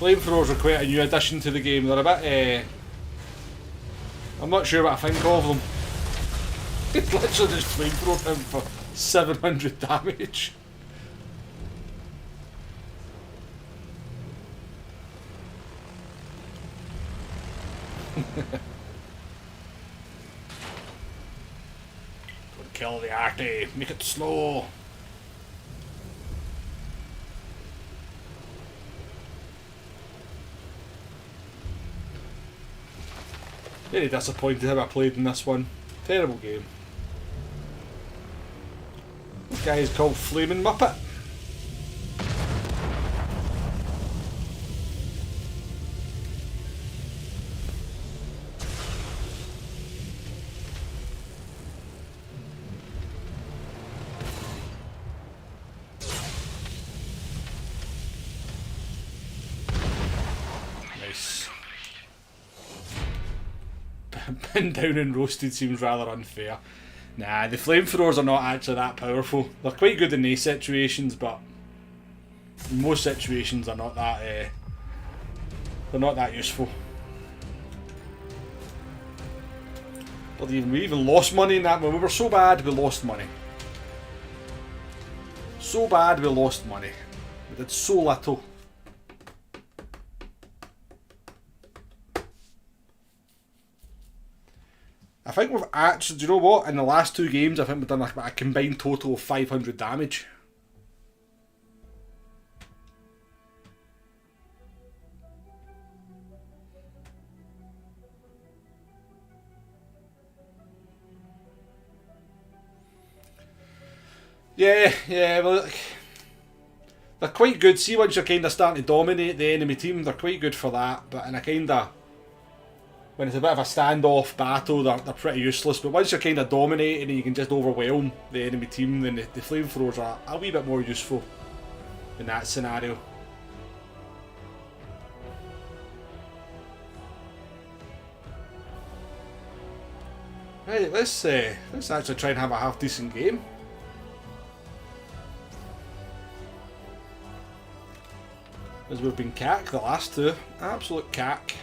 Flamethrowers are quite a new addition to the game. They're a bit, I'm not sure what I think of them. It literally just flamethrowed him for 700 damage. Don't kill the Artie, make it slow. Very disappointed how I played in this one. Terrible game. This guy is called Flaming Muppet. Nice. Pinned down and roasted seems rather unfair. Nah, the flamethrowers are not actually that powerful. They're quite good in these situations, but in most situations they're not that they're not that useful. But we even lost money in that one. We were so bad we lost money. So bad we lost money. We did so little. I think we've actually, do you know what? In the last two games, I think we've done a combined total of 500 damage. Yeah, well, they're quite good. See, once you're kind of starting to dominate the enemy team, they're quite good for that. But in a kind of, when it's a bit of a standoff battle, they're pretty useless. But once you're kind of dominating and you can just overwhelm the enemy team, then the flamethrowers are a wee bit more useful in that scenario. Right, let's actually try and have a half decent game. As we've been cack the last two. Absolute cack.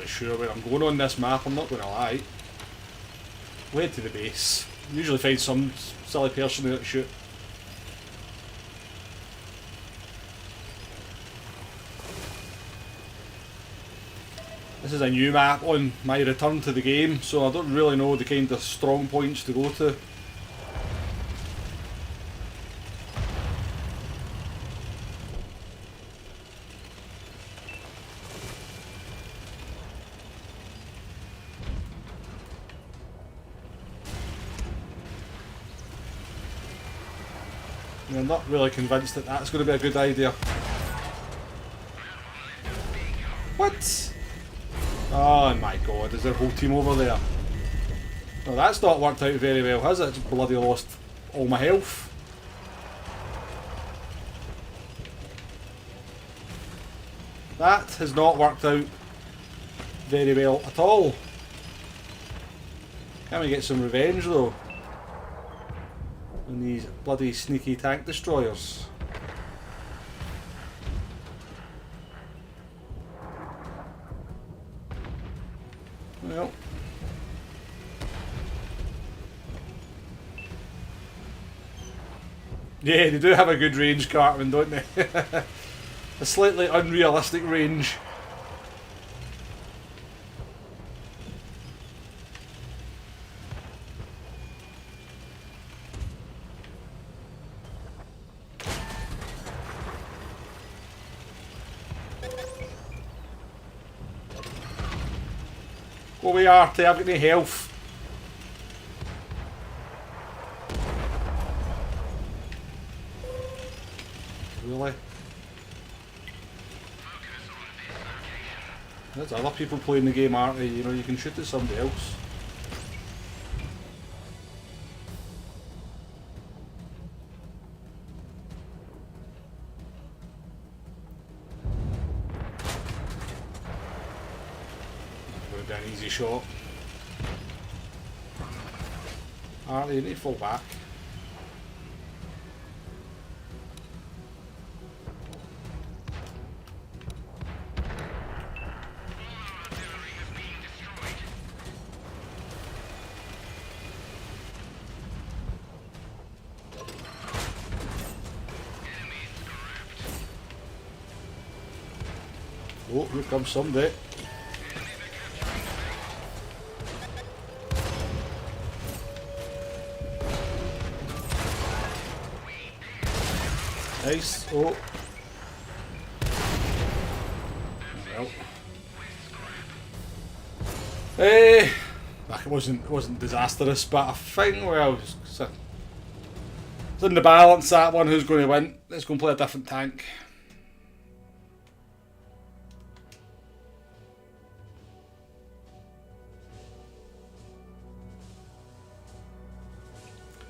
Sure where I'm going on this map, I'm not going to lie. Way to the base. Usually find some silly person there to shoot. This is a new map on my return to the game, so I don't really know the kind of strong points to go to. I'm not really convinced that that's going to be a good idea. What? Oh my god, is there a whole team over there? Well, that's not worked out very well, has it? It's bloody lost all my health. That has not worked out very well at all. Can we get some revenge though? On these bloody sneaky tank destroyers. Well. Yeah, they do have a good range, Cartman, don't they? A slightly unrealistic range. Go away, Artie, I've got no health. Really? There's other people playing the game, aren't they? You know, you can shoot at somebody else. Would have been an easy shot. Artie, you need to fall back. Oh, here comes somebody. Nice. Oh. Well. It wasn't disastrous, but I think, well, it's in the balance, that one. Who's going to win? Let's go and play a different tank.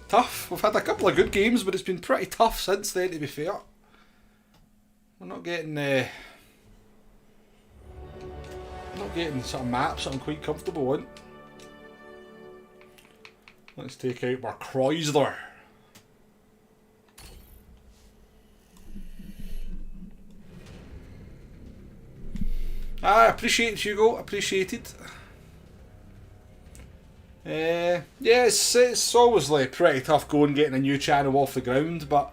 Tough. We've had a couple of good games, but it's been pretty tough since then, to be fair. We're not getting sort of maps that I'm quite comfortable in. Let's take out our Chrysler. I appreciate it, Hugo. Appreciate it. Yeah, it's always like pretty tough going getting a new channel off the ground, but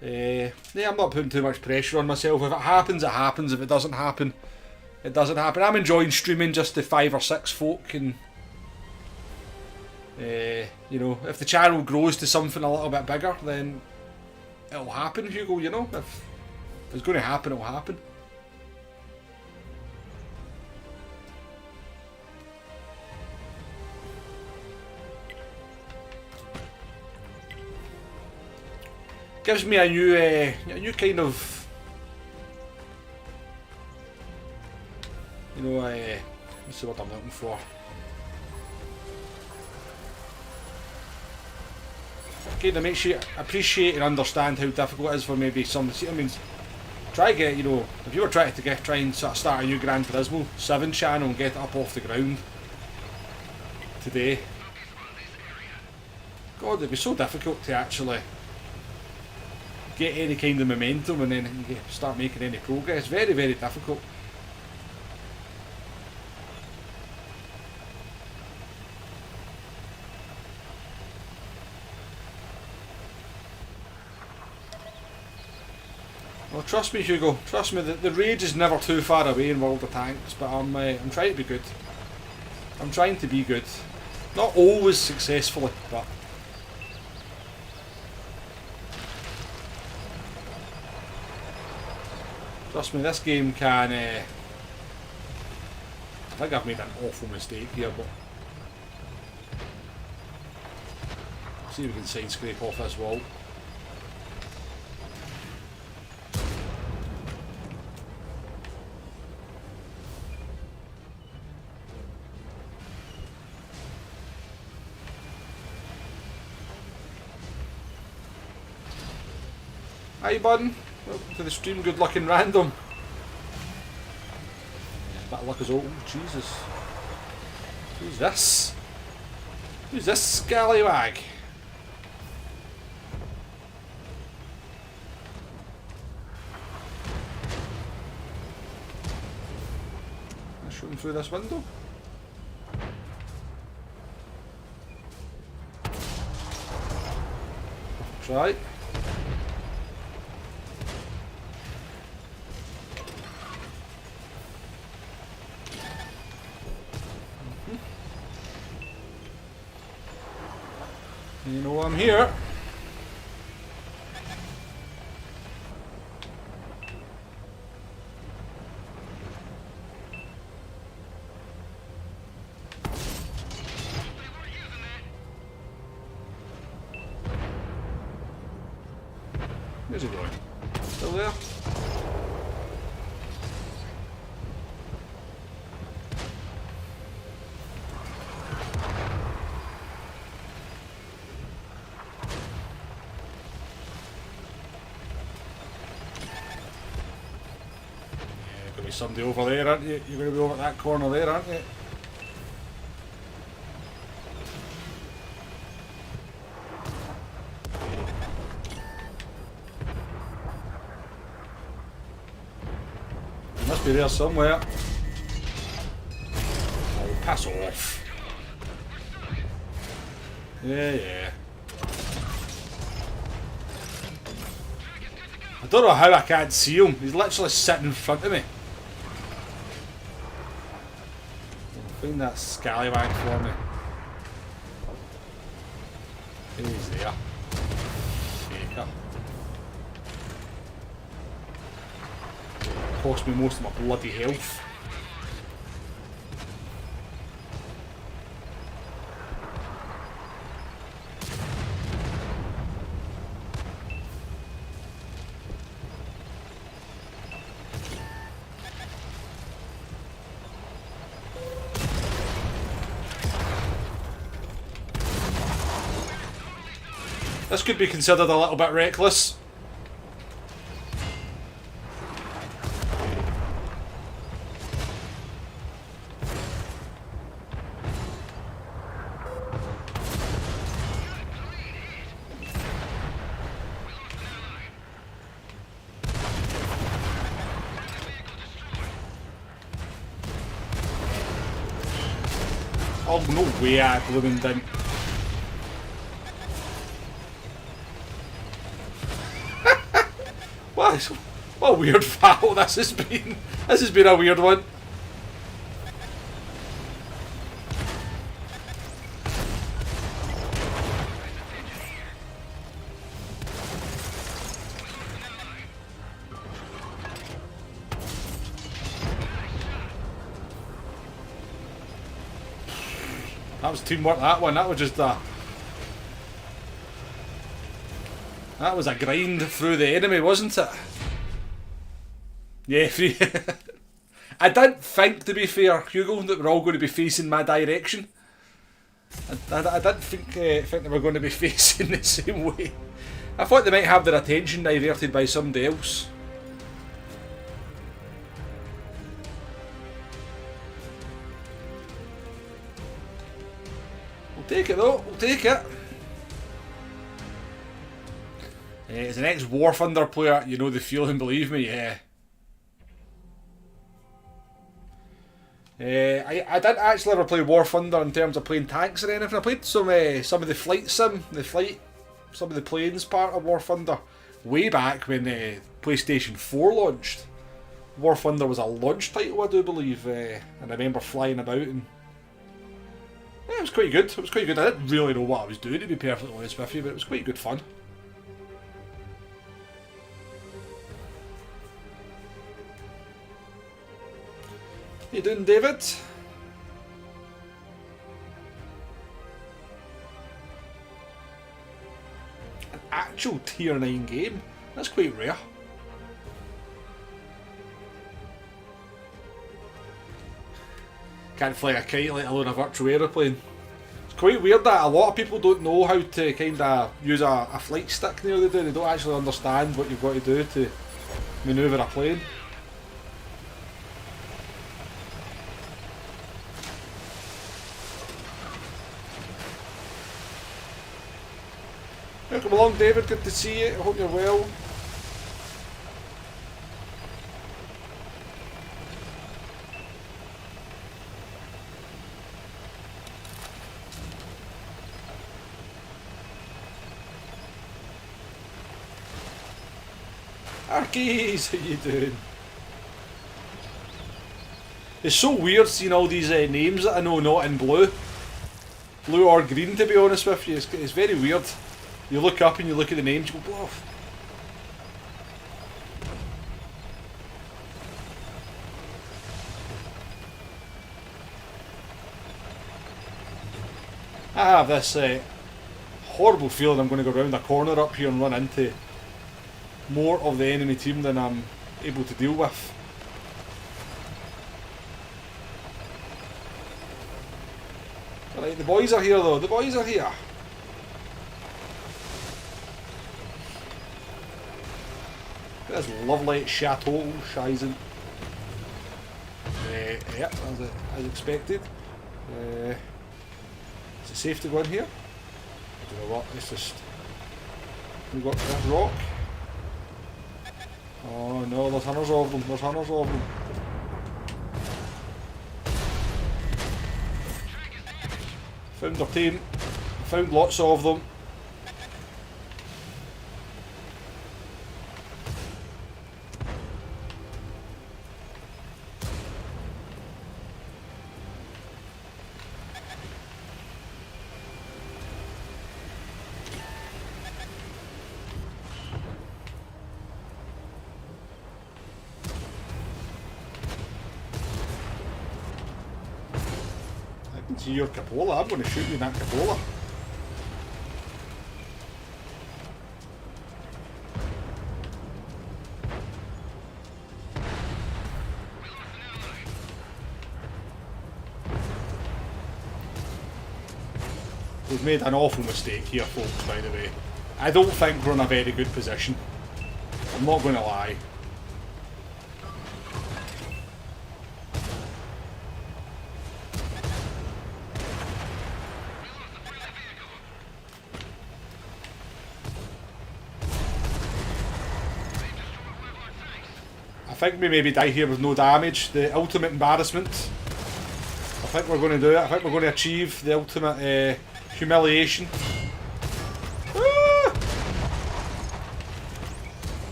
yeah, I'm not putting too much pressure on myself. If it happens, it happens. If it doesn't happen, it doesn't happen. I'm enjoying streaming just to 5 or 6 folk, and you know, if the channel grows to something a little bit bigger, then it'll happen, Hugo. You know, if it's going to happen, it'll happen. Gives me a new kind of, you know, what's the word I'm looking for? Again, it makes you appreciate and understand how difficult it is for maybe some. I mean, try get, you know, if you were trying to try and sort of start a new Gran Turismo 7 channel and get it up off the ground today. God, it'd be so difficult to actually get any kind of momentum and then start making any progress. Very, very difficult. Well, trust me, Hugo. Trust me. The rage is never too far away in World of Tanks. But I'm trying to be good. I'm trying to be good. Not always successfully, but. Trust me, this game can. I think I've made an awful mistake here, but. See if we can side scrape off this wall. Hi bud, welcome to the stream, good luck in random. Bit of luck is all. Oh Jesus. Who's this? Who's this scallywag? Let's shoot him through this window. Try. You know I'm here. Where's he going? Still there? Somebody over there, aren't you? You're going to be over at that corner there, aren't you? You must be there somewhere. Oh, pass off. Yeah. I don't know how I can't see him. He's literally sitting in front of me. Find that scallywag for me. He's there. Faker. Cost me most of my bloody health. This could be considered a little bit reckless. Oh, no way I blooming didn't. What a weird foul this has been. This has been a weird one. That was teamwork, that one. That was just a... That was a grind through the enemy, wasn't it? Yeah, free. I didn't think, to be fair, Hugo, that we're all going to be facing my direction. I didn't think they were going to be facing the same way. I thought they might have their attention diverted by somebody else. We'll take it though, we'll take it. As an ex-War Thunder player, you know the feeling, believe me, yeah. I didn't actually ever play War Thunder in terms of playing tanks or anything. I played some of the flight sim, some of the planes part of War Thunder way back when PlayStation 4 launched. War Thunder was a launch title, I do believe, and I remember flying about and yeah, it was quite good. It was quite good. I didn't really know what I was doing, to be perfectly honest with you, but it was quite good fun. How you doing, David? An actual tier 9 game? That's quite rare. Can't fly a kite let alone a virtual aeroplane. It's quite weird that a lot of people don't know how to kind of use a flight stick nearly do. They don't actually understand what you've got to do to manoeuvre a plane. Welcome along, David, good to see you, I hope you're well. Arkies, how you doing? It's so weird seeing all these names that I know not in blue or green, to be honest with you. It's very weird. You look up and you look at the names, you go, bluff. I have this horrible feeling I'm going to go round the corner up here and run into more of the enemy team than I'm able to deal with. Alright, the boys are here though, the boys are here. This lovely chateau, Shizen. Yep, as expected. Is it safe to go in here? I don't know what, it's just... We've got this rock. Oh no, there's hundreds of them, there's hundreds of them. Found their team, found lots of them. See your cupola, I'm going to shoot you in that cupola. We've made an awful mistake here, folks, by the way. I don't think we're in a very good position. I'm not going to lie. I think we maybe die here with no damage. The ultimate embarrassment. I think we're going to do it. I think we're going to achieve the ultimate humiliation. Ah!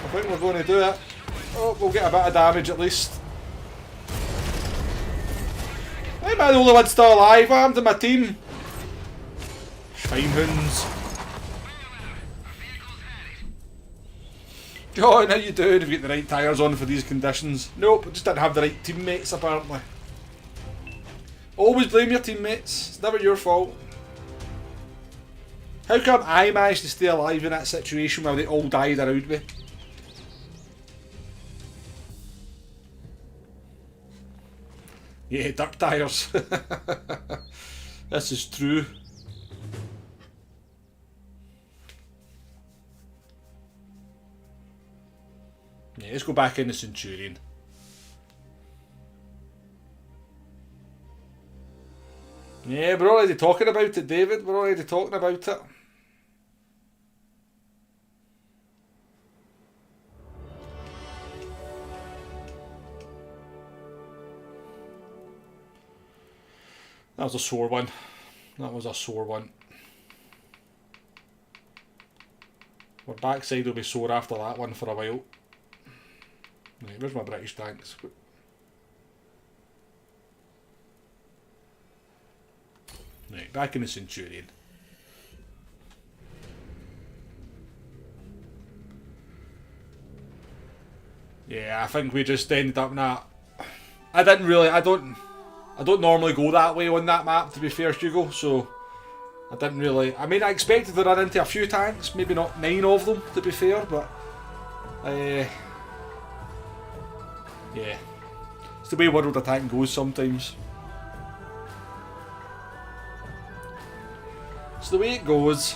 I think we're going to do it. Oh, we'll get a bit of damage at least. Why am I the only one still alive? What happened to my team? Schweinhunds. John, how you doing? Have you got the right tyres on for these conditions? Nope, I just didn't have the right teammates apparently. Always blame your teammates, it's never your fault. How come I managed to stay alive in that situation while they all died around me? Yeah, dirt tyres. This is true. Yeah, let's go back in the Centurion. Yeah, we're already talking about it, David. We're already talking about it. That was a sore one. That was a sore one. Our backside will be sore after that one for a while. Right, where's my British tanks? Right, back in the Centurion. Yeah, I think we just ended up in that. I don't normally go that way on that map, to be fair, Hugo, so I didn't really. I mean, I expected to run into a few tanks, maybe not 9 of them, to be fair, but yeah, it's the way World of Tank goes sometimes. It's the way it goes.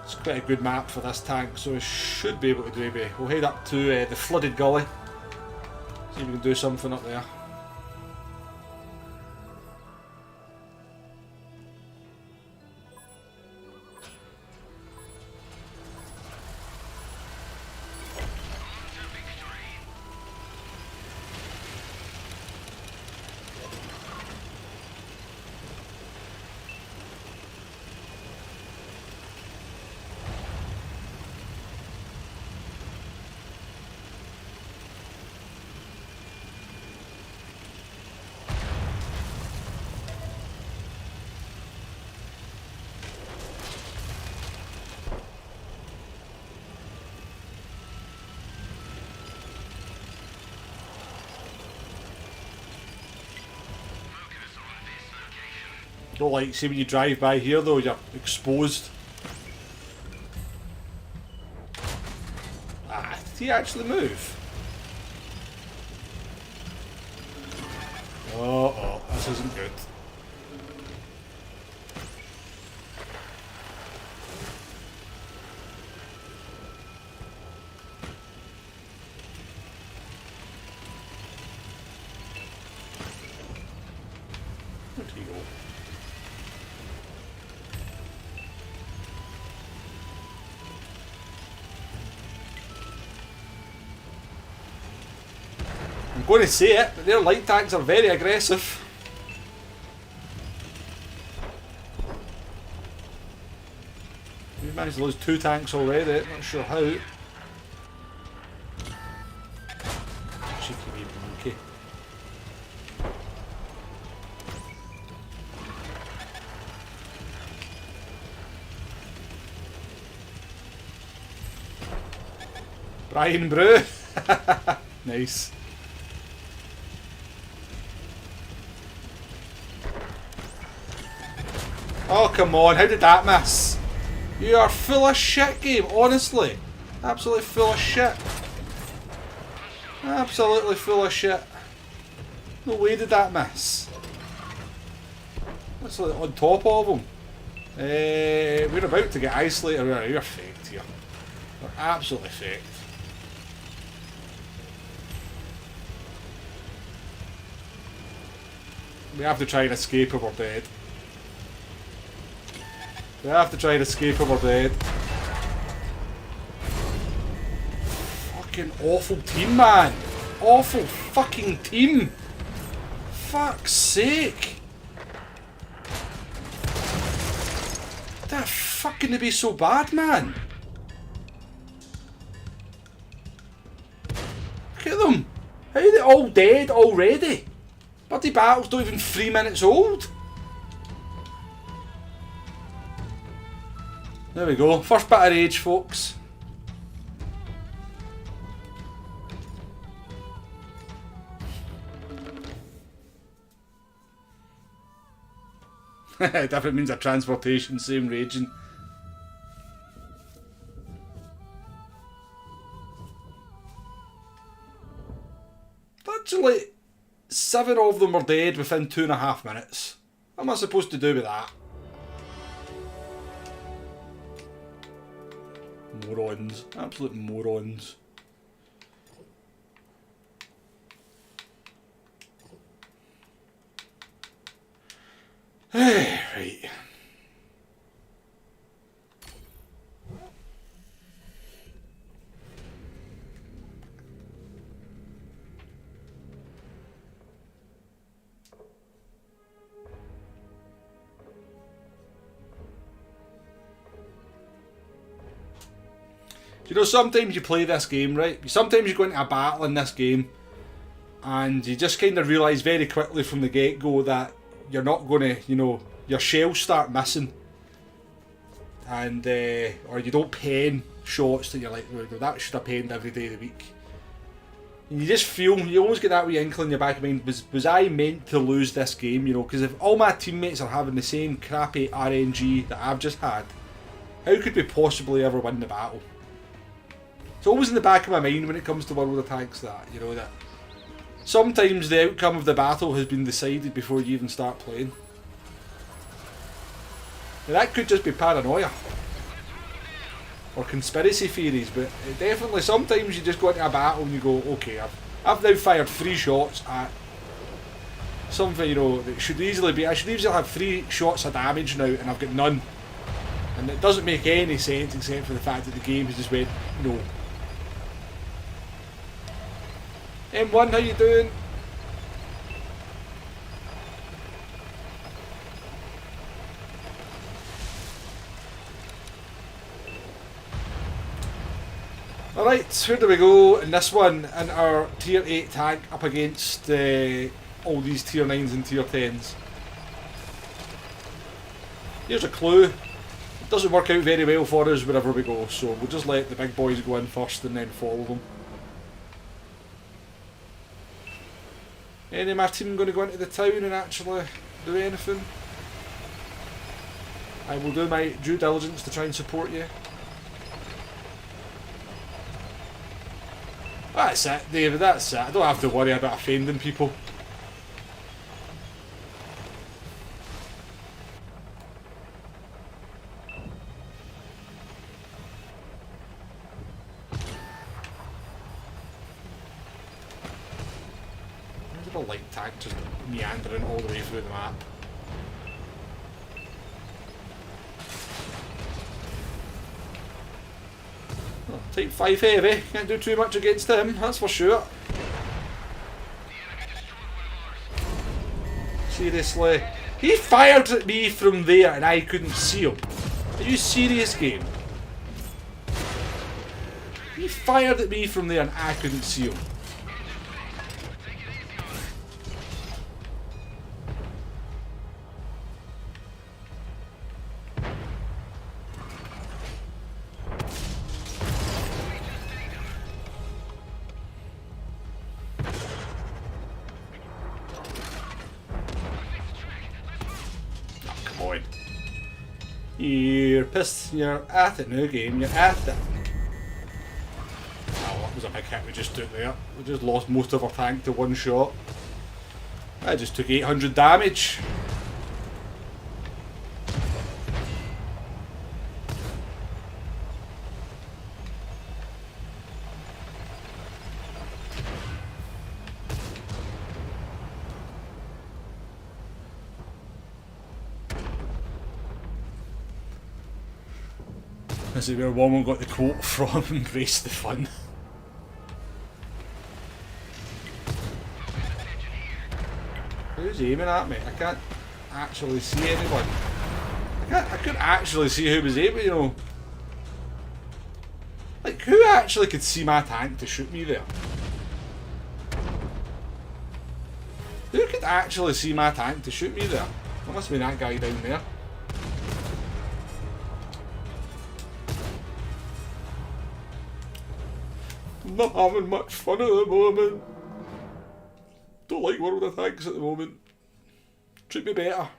It's quite a good map for this tank, so we should be able to do it. We'll head up to the flooded gully, see if we can do something up there. Don't like, see when you drive by here though, you're exposed. Ah, did he actually move? Oh, this isn't good. Where did he go? I'm going to say it, but their light tanks are very aggressive. We managed to lose 2 tanks already, not sure how. Cheeky wee monkey. Brian Brew. Nice. Oh, come on, how did that miss? You are full of shit, game, honestly. Absolutely full of shit. Absolutely full of shit. No way did that miss. What's like on top of him? We're about to get isolated. We're faked here. We're absolutely faked. We have to try and escape or we're dead. We have to try and escape or we're dead. Fucking awful team, man. Awful fucking team. Fuck's sake. That fucking to be so bad, man. Look at them. How are they all dead already? Bloody battle's not even 3 minutes old. There we go. First bit of rage, folks. Different means of transportation, same raging. Just like 7 of them were dead within 2.5 minutes. What am I supposed to do with that? Morons. Absolute morons. Right. You know, sometimes you play this game, right? Sometimes you go into a battle in this game and you just kind of realise very quickly from the get-go that you're not going to, you know, your shells start missing. And, or you don't pen shots that you're like, well, that should have penned every day of the week. And you just feel, you always get that wee inkling in your back of your mind, was I meant to lose this game, you know? Because if all my teammates are having the same crappy RNG that I've just had, how could we possibly ever win the battle? It's always in the back of my mind when it comes to World of Tanks that, you know, that sometimes the outcome of the battle has been decided before you even start playing. Now, that could just be paranoia or conspiracy theories, but definitely sometimes you just go into a battle and you go, okay, I've now fired 3 shots at something, you know, that should easily be, I should easily have 3 shots of damage now and I've got none. And it doesn't make any sense except for the fact that the game has just went, no. M1, how you doing? Alright, where do we go in this one? In our tier 8 tank up against all these tier 9s and tier 10s. Here's a clue. It doesn't work out very well for us wherever we go, so we'll just let the big boys go in first and then follow them. Any of my team going to go into the town and actually do anything? I will do my due diligence to try and support you. That's it, David, that's it. I don't have to worry about offending people. A light tank just meandering all the way through the map. Oh, type 5 heavy, can't do too much against him, that's for sure. Seriously, he fired at me from there and I couldn't see him. Are you serious, game? He fired at me from there and I couldn't see him. You're pissed, you're at it now, game, you're at it. Oh, that was a big hit we just took there. We just lost most of our tank to 1 shot. I just took 800 damage. This is where Woman got the quote from, embrace the fun. Who's aiming at me? I can't actually see anyone. I couldn't actually see who was aiming, you know. Like, who actually could see my tank to shoot me there? Who could actually see my tank to shoot me there? There must be that guy down there. I'm not having much fun at the moment. Don't like World of Tanks at the moment. Treat me better.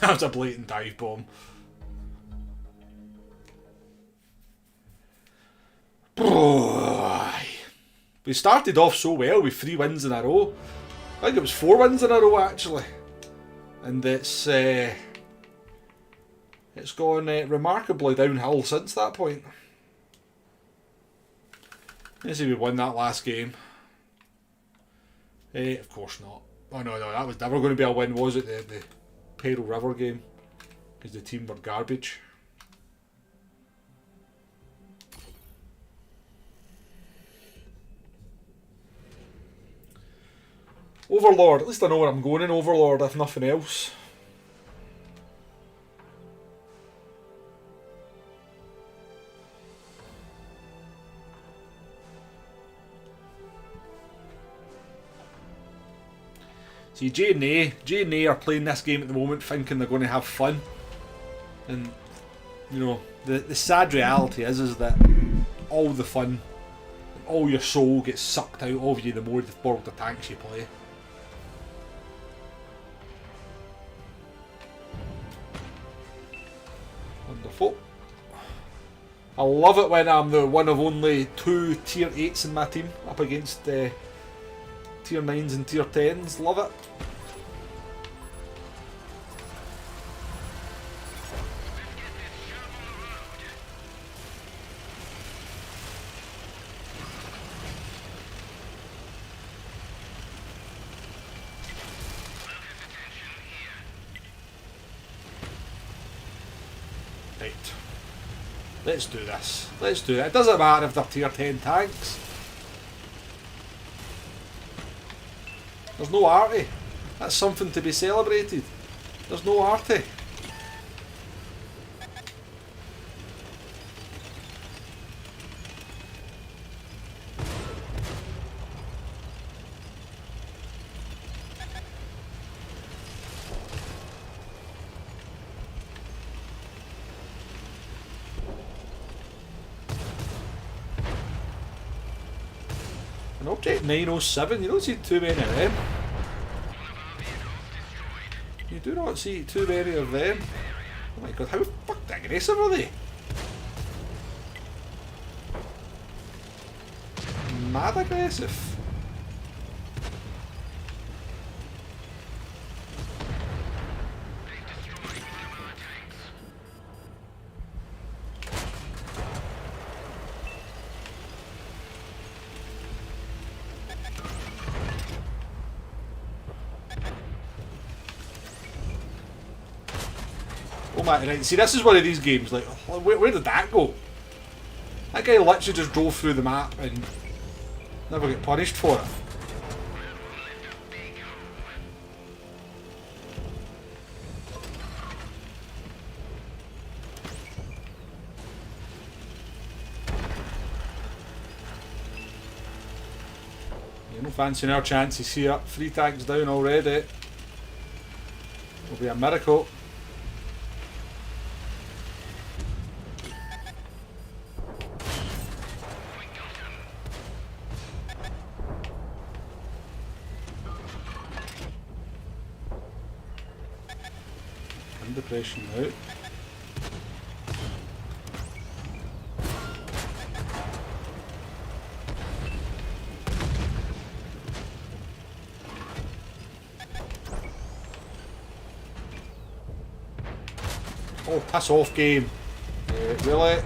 That was a blatant dive bomb. We started off so well with 3 wins in a row. I think it was 4 wins in a row actually. And it's gone remarkably downhill since that point. Let's see if we won that last game. Of course not. Oh no, that was never going to be a win, was it? The Peril River game. Because the team were garbage. Overlord. At least I know where I'm going in Overlord, if nothing else. See, J and A are playing this game at the moment thinking they're going to have fun. And, you know, the sad reality is that all the fun, all your soul gets sucked out of you the more the World of Tanks you play. Wonderful. I love it when I'm the one of only 2 tier 8s in my team up against tier 9s and tier 10s. Love it. Right. Let's do this. Let's do it. It doesn't matter if they're tier 10 tanks. There's no arty. That's something to be celebrated. There's no arty. An Object 907, you don't see too many of them. You do not see too many of them. Oh my god, how fucking aggressive are they? Mad aggressive. Oh my, right, see this is one of these games, like, where did that go? That guy literally just drove through the map and never get punished for it. Yeah, no fancying our chances here. 3 tanks down already. Will be a miracle. Depression out. Oh, piss off game. Really?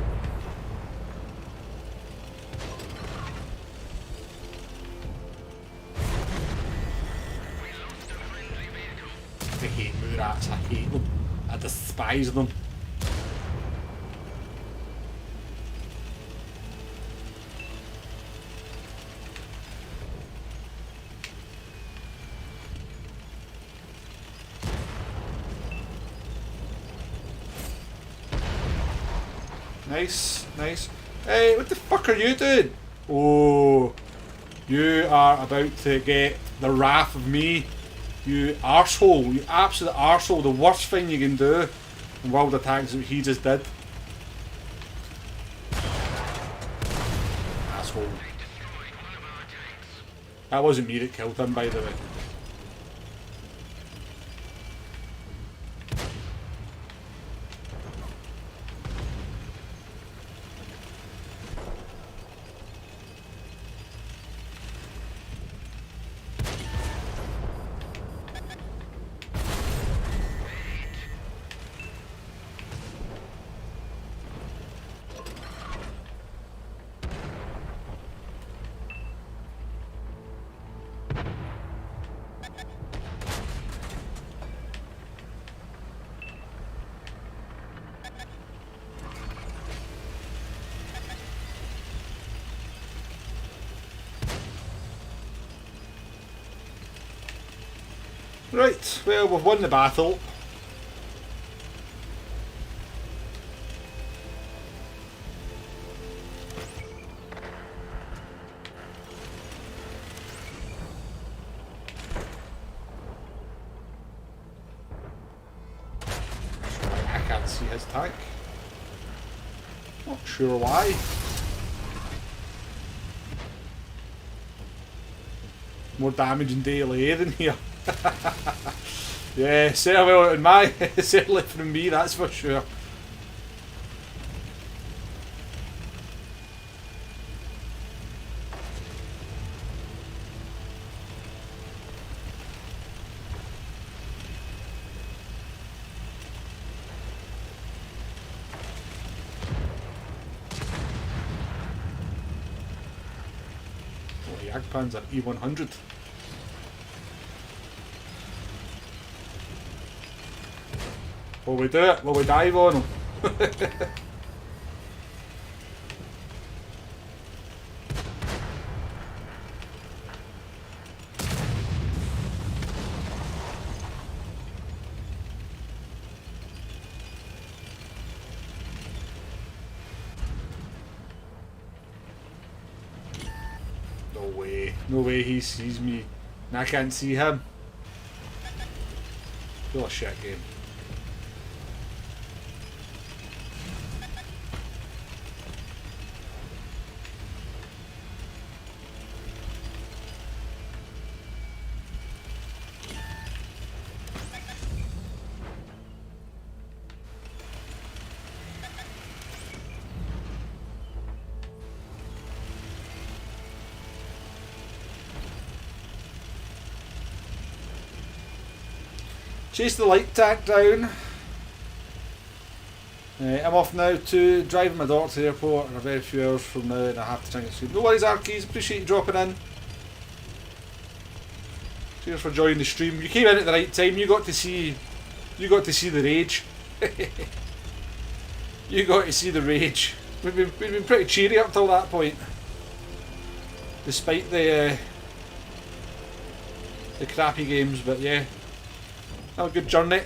I hate Murats, I hate them. I despise them. Nice, nice. Hey, what the fuck are you doing? Oh, you are about to get the wrath of me. You arsehole, you absolute arsehole. The worst thing you can do in World of Tanks is what he just did. Asshole. That wasn't me that killed him, by the way. Right, well, we've won the battle. I can't see his tank. Not sure why. More damage in daily than here. Yeah, certainly in my certainly from me, that's for sure. Oh, the Jagdpanzer E100. Will we do it? Will we dive on him? No way. No way he sees me. And I can't see him. Still a shit game. Chase the light tank down. I'm off now to driving my daughter to the airport in a very few hours from now, and I have to try and get sleep. No worries, Arkies. Appreciate you dropping in. Cheers for joining the stream. You came in at the right time. You got to see the rage. You got to see the rage. We've been pretty cheery up till that point, despite the crappy games. But yeah. Have a good journey.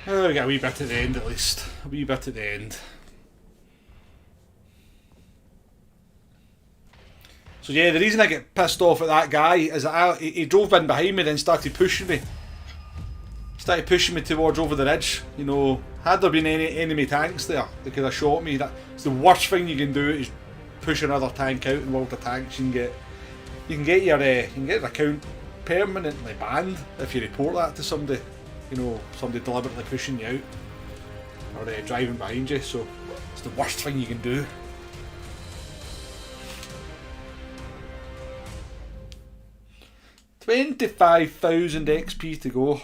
Oh, we got a wee bit at the end at least. A wee bit at the end. So yeah, the reason I get pissed off at that guy is that he drove in behind me and then started pushing me. Started pushing me towards over the ridge. You know, had there been any enemy tanks there, they could have shot me. That's the worst thing you can do, is push another tank out in World of Tanks. You can get your account permanently banned if you report that to somebody. You know, somebody deliberately pushing you out or driving behind you. So it's the worst thing you can do. $25,000 XP to go.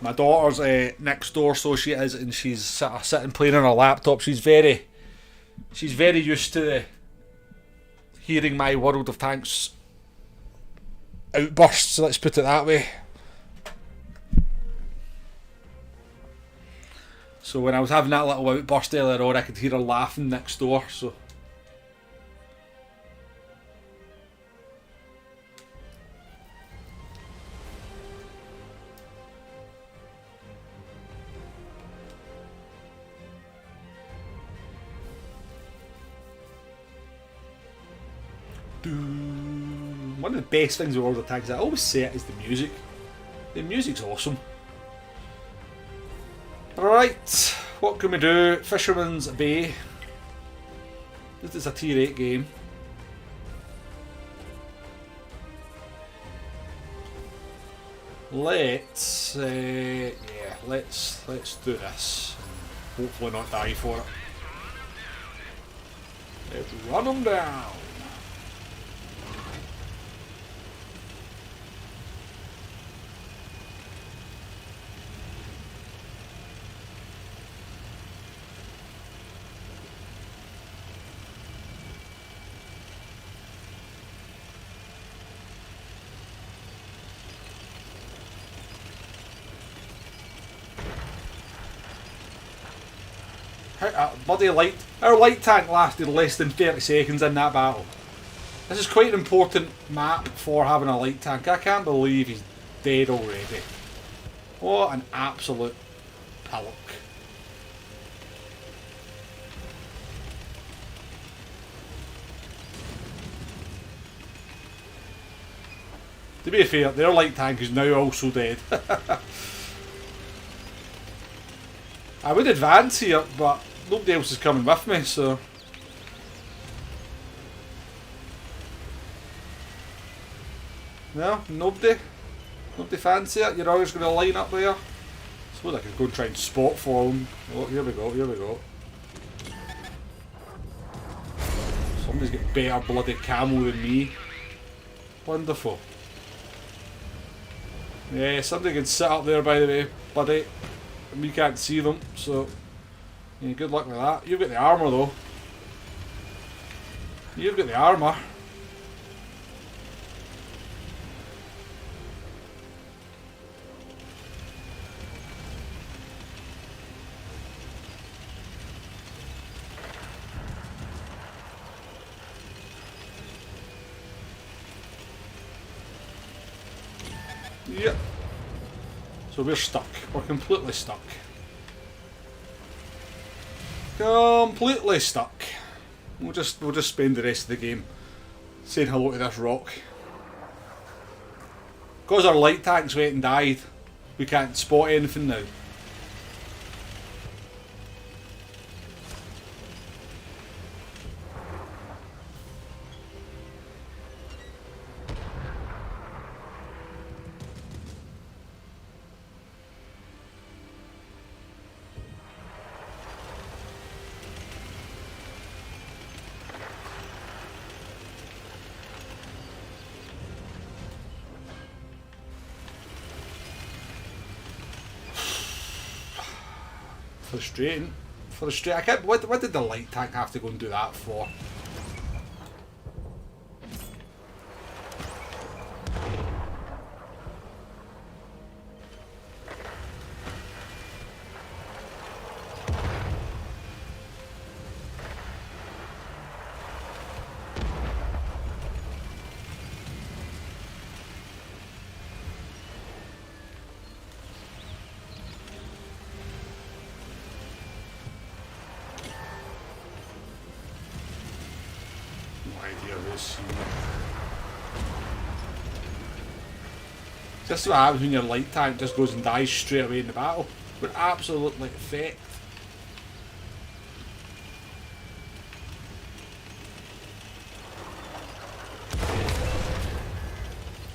My daughter's next door, so she is, and she's sitting playing on her laptop. She's very used to hearing my World of Tanks outbursts. Let's put it that way. So when I was having that little outburst earlier on, I could hear her laughing next door, so... One of the best things with World of Tanks, I always say it, is the music. The music's awesome. Right, what can we do? Fisherman's Bay. This is a tier 8 game. Let's let's do this. Hopefully not die for it. Let's run them down. Our light tank lasted less than 30 seconds in that battle. This is quite an important map for having a light tank. I can't believe he's dead already. What an absolute pillock. To be fair, their light tank is now also dead. I would advance here, but nobody else is coming with me, so... No, nobody. Nobody fancy it. You're always going to line up there. I suppose I could go and try and spot for them. Oh, here we go, here we go. Somebody's got better bloody camo than me. Wonderful. Yeah, somebody can sit up there, by the way, buddy. We can't see them, so yeah, good luck with that. You've got the armour though. You've got the armour. Yep. So we're stuck. We're completely stuck. Completely stuck. We'll just spend the rest of the game saying hello to this rock. Because our light tanks went and died, we can't spot anything now. Frustrating. Frustrating. I can't, what did the light tank have to go and do that for? This is what happens when your light tank just goes and dies straight away in the battle. We're absolutely effect.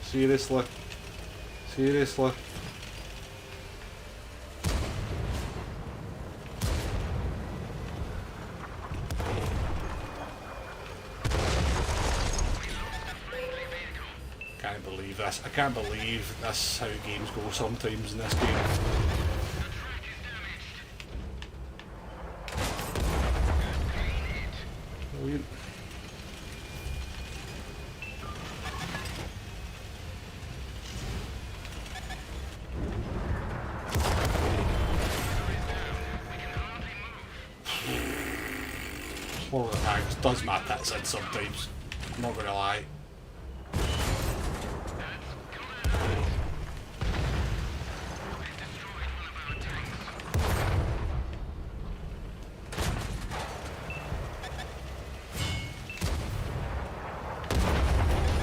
Seriously. Seriously. I can't believe that's how games go sometimes in this game. Brilliant. Or the tanks does my tits in sometimes. I'm not gonna lie.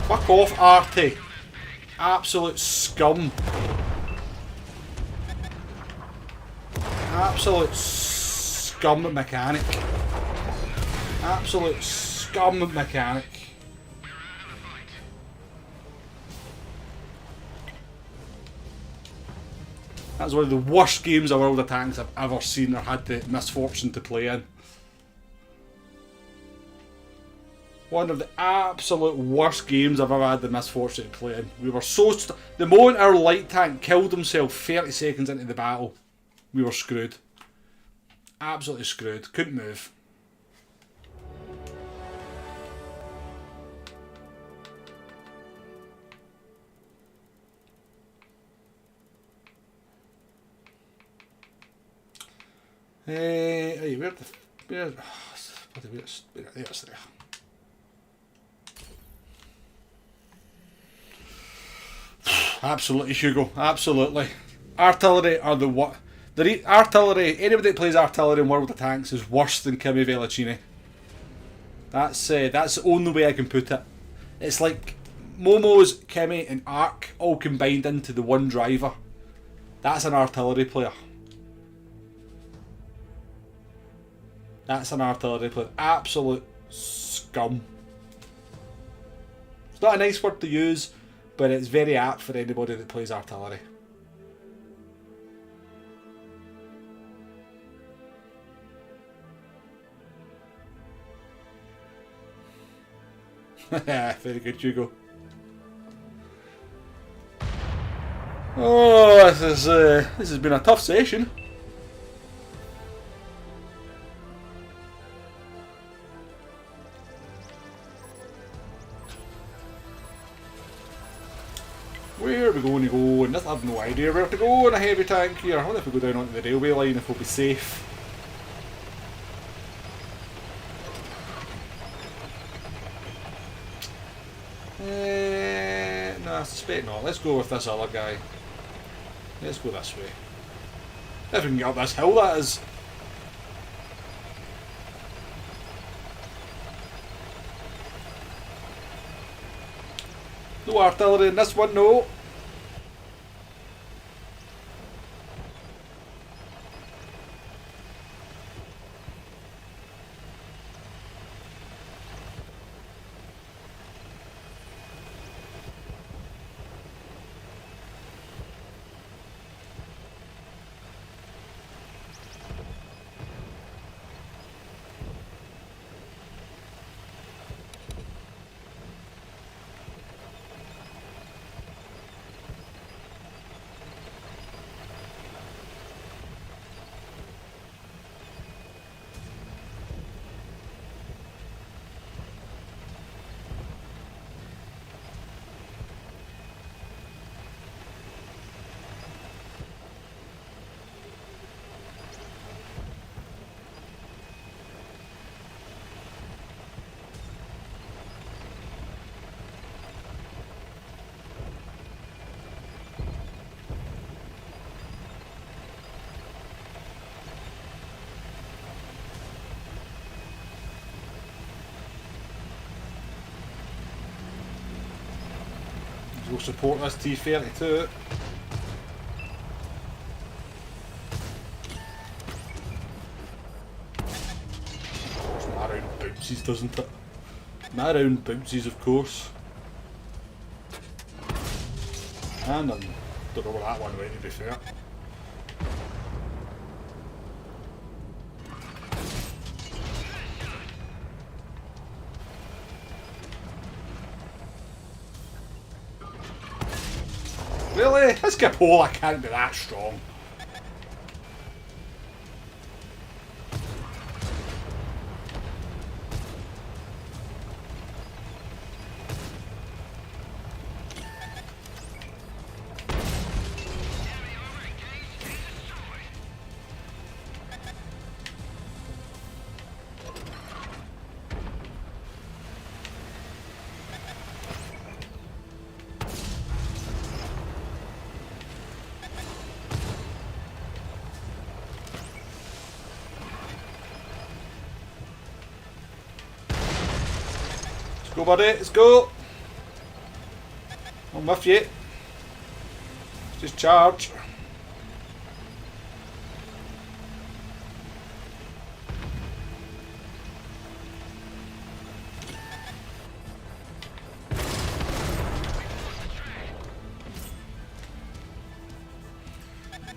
Fuck off, Artie. Absolute scum. Absolute scum mechanic. Absolute scum mechanic. That's one of the worst games of World of Tanks I've ever seen or had the misfortune to play in. One of the absolute worst games I've ever had the misfortune to play in. We were so... the moment our light tank killed himself 30 seconds into the battle, we were screwed. Absolutely screwed. Couldn't move. Hey, where the... where... there's there. Absolutely, Hugo. Absolutely. Artillery are the what? Artillery. Anybody that plays artillery in World of Tanks is worse than Kimi Vellicini. That's the only way I can put it. It's like Momo's, Kimi, and Ark all combined into the one driver. That's an artillery player. That's an artillery player. Absolute scum. It's not a nice word to use, but it's very apt for anybody that plays artillery. Very good, Hugo. Oh, this has been a tough session. Where are we going to go? And I have no idea where to go in a heavy tank here. I wonder if we go down onto the railway line, if we'll be safe. No, I suspect not. Let's go with this other guy. Let's go this way. If we can get up this hill, that is. No artillery in this one, no. We'll support this T-32. My round bounces, doesn't it? My round bounces, of course. And I don't know where that one went, to be fair. Really? This Capola can't be that strong. Go buddy, let's go. I'm with you. Just charge.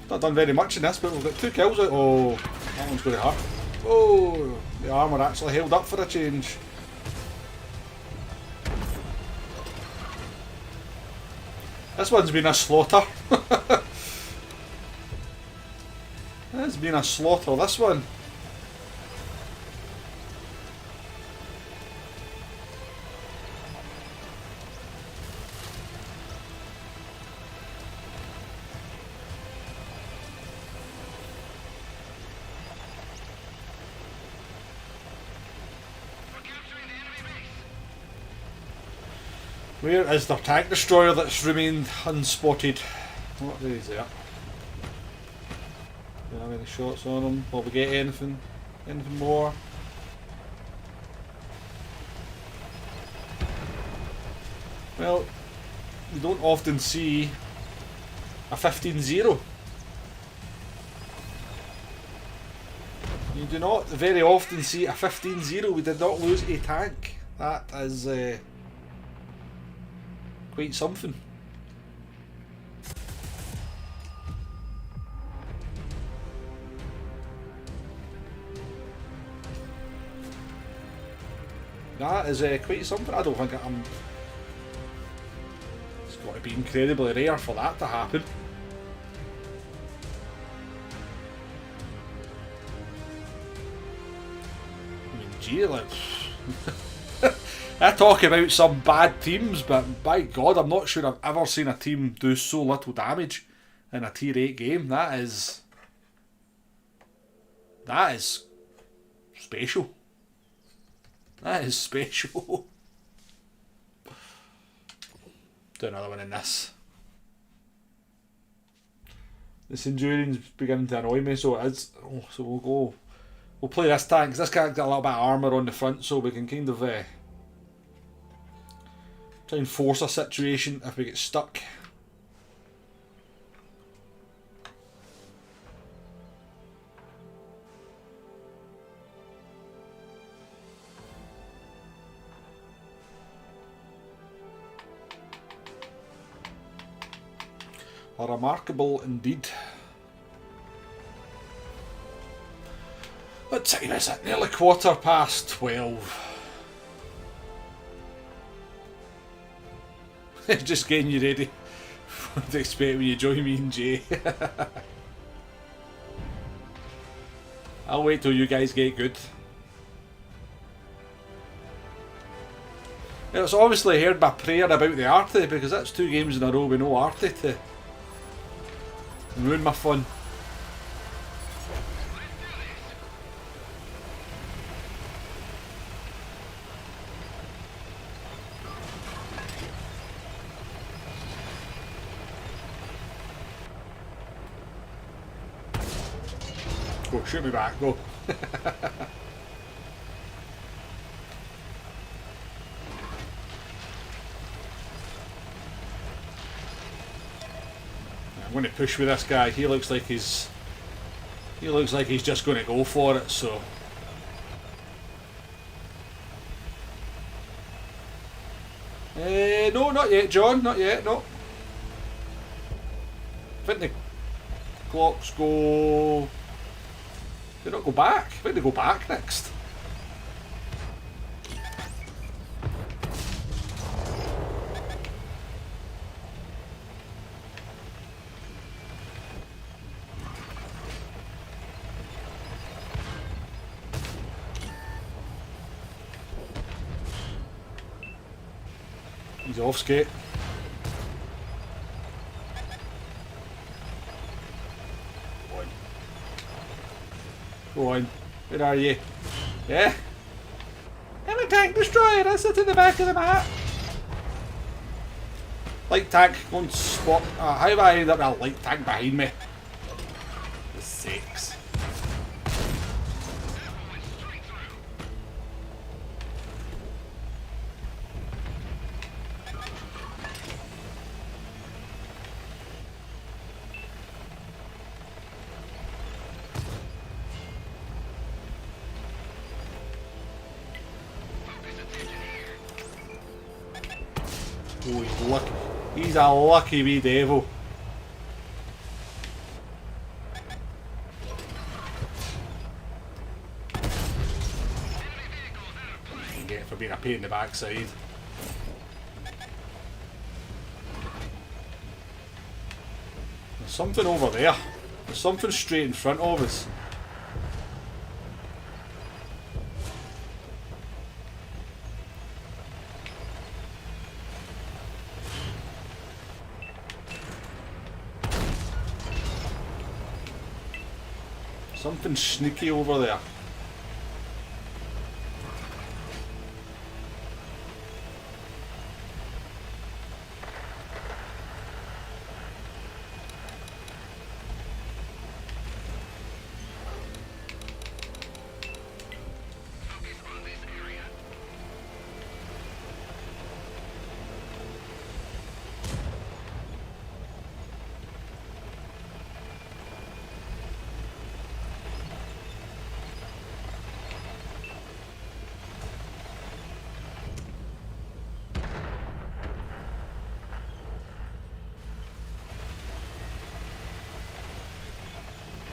Not done very much in this, but we've got 2 kills out. Oh, that one's going to hurt. Oh, the armour actually held up for a change. This one's been a slaughter. It's been a slaughter, this one. Where is their tank destroyer that's remained unspotted? What is that? Do I have any shots on them? Will we get anything? Anything more? Well, you don't often see a 15-0. You do not very often see a 15-0. We did not lose a tank. That is quite something. That is quite something. I don't think I'm... It's got to be incredibly rare for that to happen. I mean, gee, like... I talk about some bad teams, but by God, I'm not sure I've ever seen a team do so little damage in a tier 8 game. That is special. That is special. Do another one in this. The Centurion's beginning to annoy me, so it is. Oh, so we'll play this tank, because this guy's got a little bit of armour on the front, so we can kind of try and force a situation if we get stuck. Remarkable indeed. What time is it? Nearly 12:15. Just getting you ready to expect when you join me and Jay. I'll wait till you guys get good. It's obviously heard my prayer about the Arty, because that's 2 games in a row with no Arty to ruin my fun. Go, shoot me back, go. I'm going to push with this guy. He looks like he's just going to go for it, so no, not yet, John, not yet, no. I think the clocks go... They don't go back. I think they go back next. He's off skate. Go on. Where are you? Yeah? I'm a tank destroyer. I sit in the back of the map. Light tank. Go and spot. How have I ended up with a light tank behind me? For sakes. Oh, he's lucky. He's a lucky wee devil. You get it for being a pain in the backside. There's something over there. There's something straight in front of us. Something sneaky over there.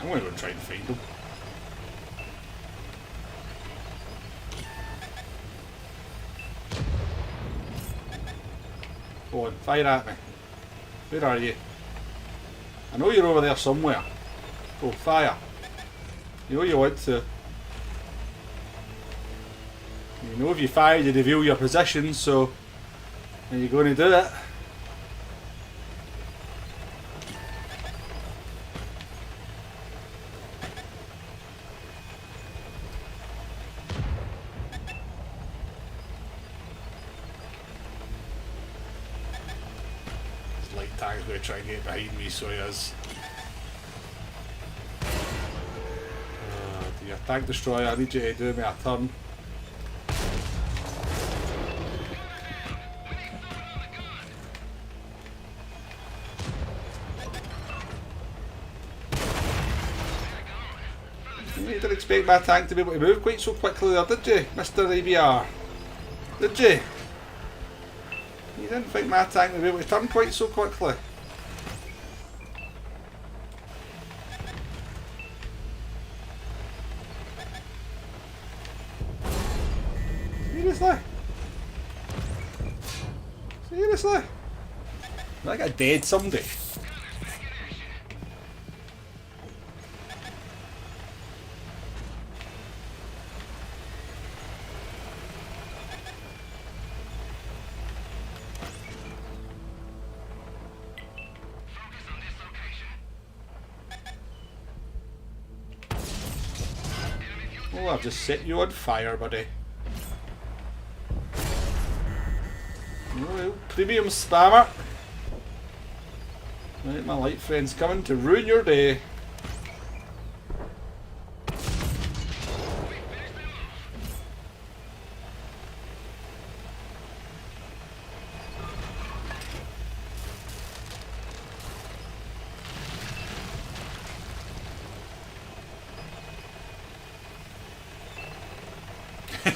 I'm going to go and try and find them. Go on, fire at me. Where are you? I know you're over there somewhere. Go, fire. You know you want to. You know if you fire you reveal your position, so are you going to do it? Tag's going to try and get behind me, so he is. Dear tank destroyer, I need you to do me a turn. You didn't expect my tank to be able to move quite so quickly there, did you, Mr. ABR? Did you? You didn't think my tank would be able to turn quite so quickly. Seriously? Seriously? Like I dead someday. Oh, I've just set you on fire, buddy. Oh, premium spammer. Right, my light friend's coming to ruin your day.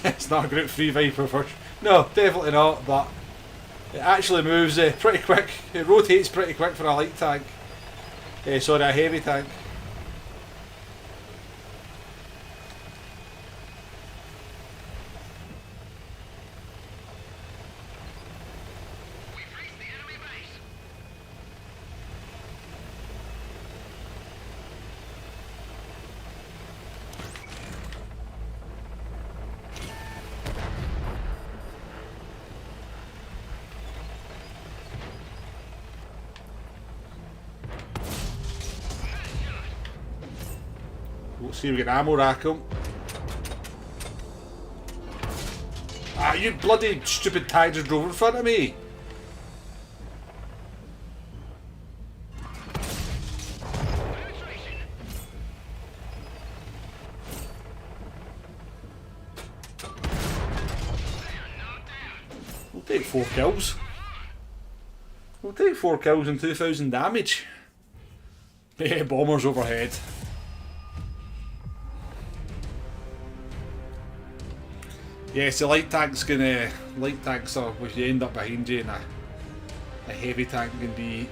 It's not a Group 3 Viper for... No, definitely not, but it actually moves pretty quick. It rotates pretty quick for a light tank. Sorry, a heavy tank. Let's see if we can ammo rack him. Ah, you bloody stupid tank just drove in front of me. We'll take 4 kills. We'll take 4 kills and 2,000 damage. Bombers overhead. Yes, the light tanks are if you end up behind you a heavy tank can be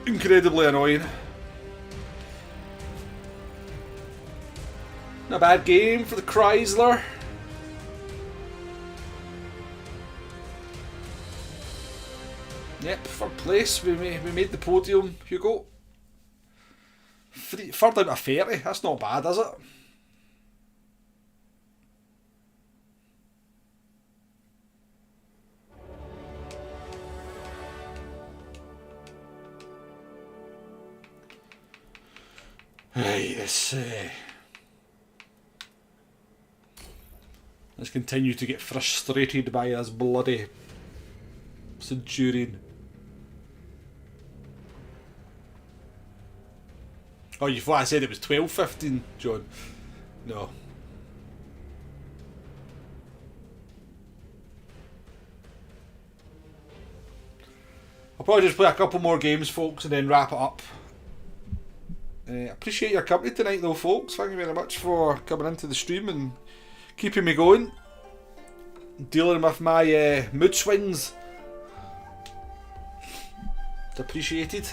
incredibly annoying. Not a bad game for the Chrysler. Yep, third place. We made the podium, Hugo. Third out of 30. That's not bad, is it? Right, let's continue to get frustrated by this bloody Centurion. Oh, you thought I said it was 12:15, John? No. I'll probably just play a couple more games, folks, and then wrap it up. Appreciate your company tonight, though, folks. Thank you very much for coming into the stream and keeping me going. Dealing with my mood swings. It's appreciated.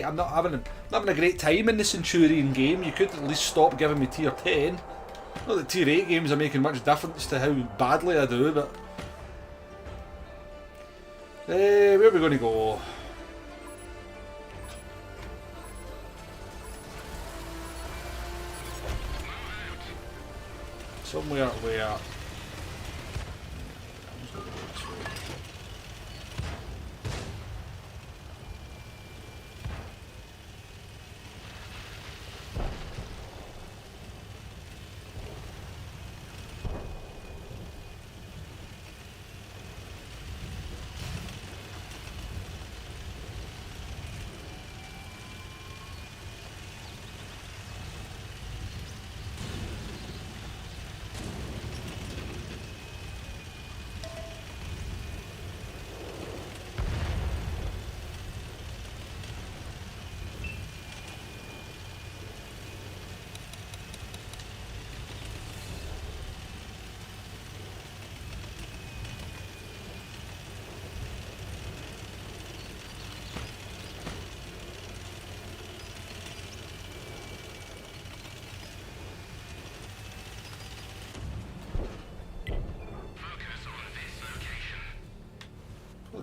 I'm not having a great time in the Centurion game. You could at least stop giving me tier 10. Not that tier 8 games are making much difference to how badly I do, but where are we going to go? Somewhere where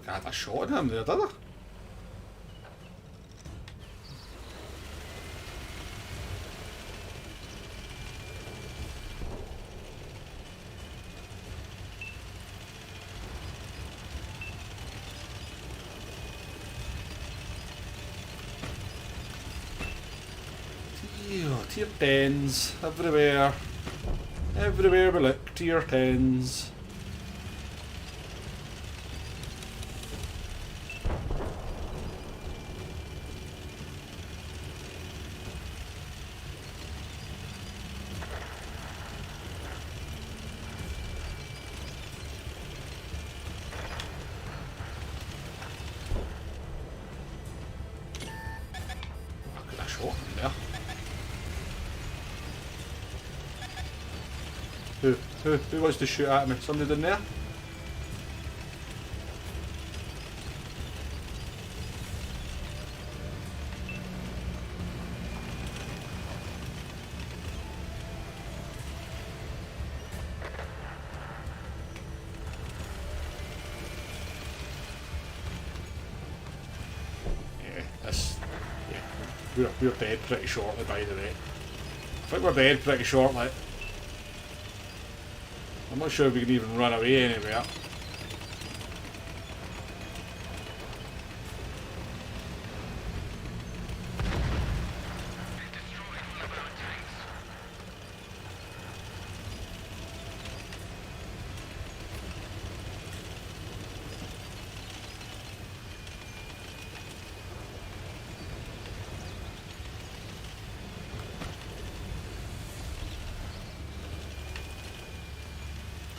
I had a shot at him there, did I? Tier 10s everywhere. Everywhere we look, tier 10s. Who wants to shoot at me? Somebody in there? We're dead pretty shortly, by the way. I think we're dead pretty shortly. I'm not sure if we can even run away anywhere.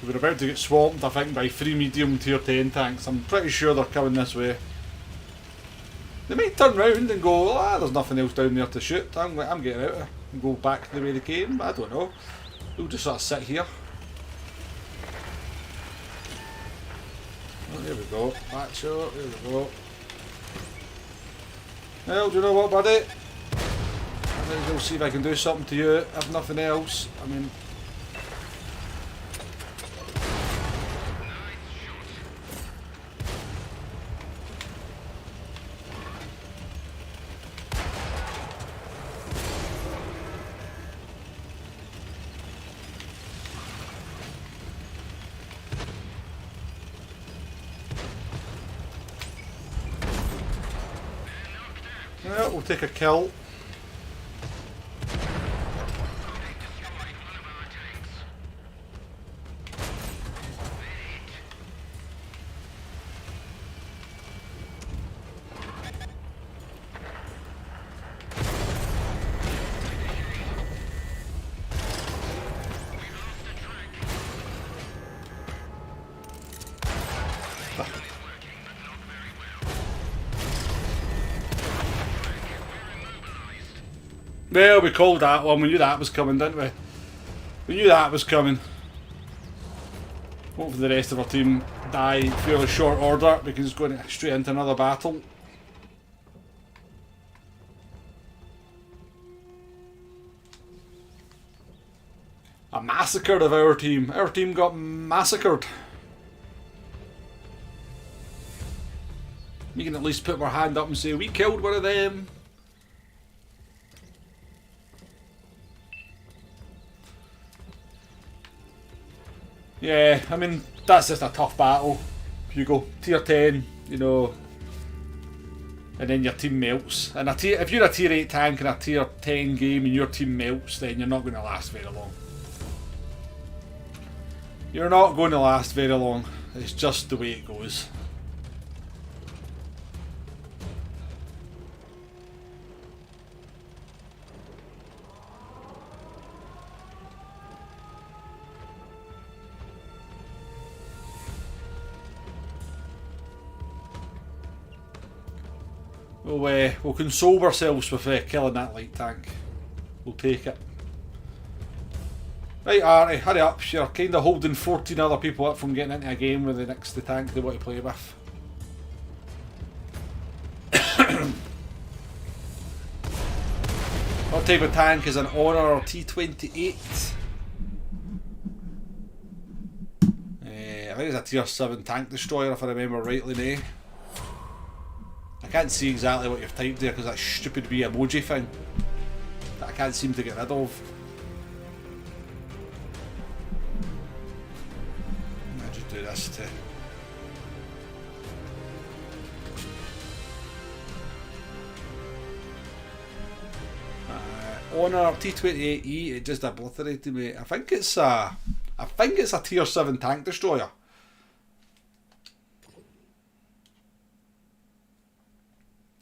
We're about to get swamped, I think, by 3 medium tier 10 tanks. I'm pretty sure they're coming this way. They might turn round and go, ah, there's nothing else down there to shoot. I'm getting out of here and go back the way they came. I don't know. We'll just sort of sit here. Oh, there we go. Back shot, there we go. Well, do you know what, buddy? I might as well see if I can do something to you, if nothing else. I mean... Yeah, we'll take a kill. Well, we called that one. We knew that was coming, didn't we? We knew that was coming. Hopefully the rest of our team die fairly short order because it's going straight into another battle. A massacre of our team. Our team got massacred. We can at least put our hand up and say we killed one of them. Yeah, I mean, that's just a tough battle. If you go tier 10, you know, and then your team melts. And if you're a tier 8 tank in a tier 10 game and your team melts, then you're not going to last very long. You're not going to last very long. It's just the way it goes. We'll console ourselves with killing that light tank. We'll take it. Right, Artie, hurry up. You're kind of holding 14 other people up from getting into a game with the next tank they want to play with. What type of tank is an Honor T28? I think it's a tier 7 tank destroyer if I remember rightly, eh? I can't see exactly what you've typed there because that stupid wee emoji thing that I can't seem to get rid of. I'll just do this too. Honor T28E, it just obliterated me. I think it's a tier 7 tank destroyer.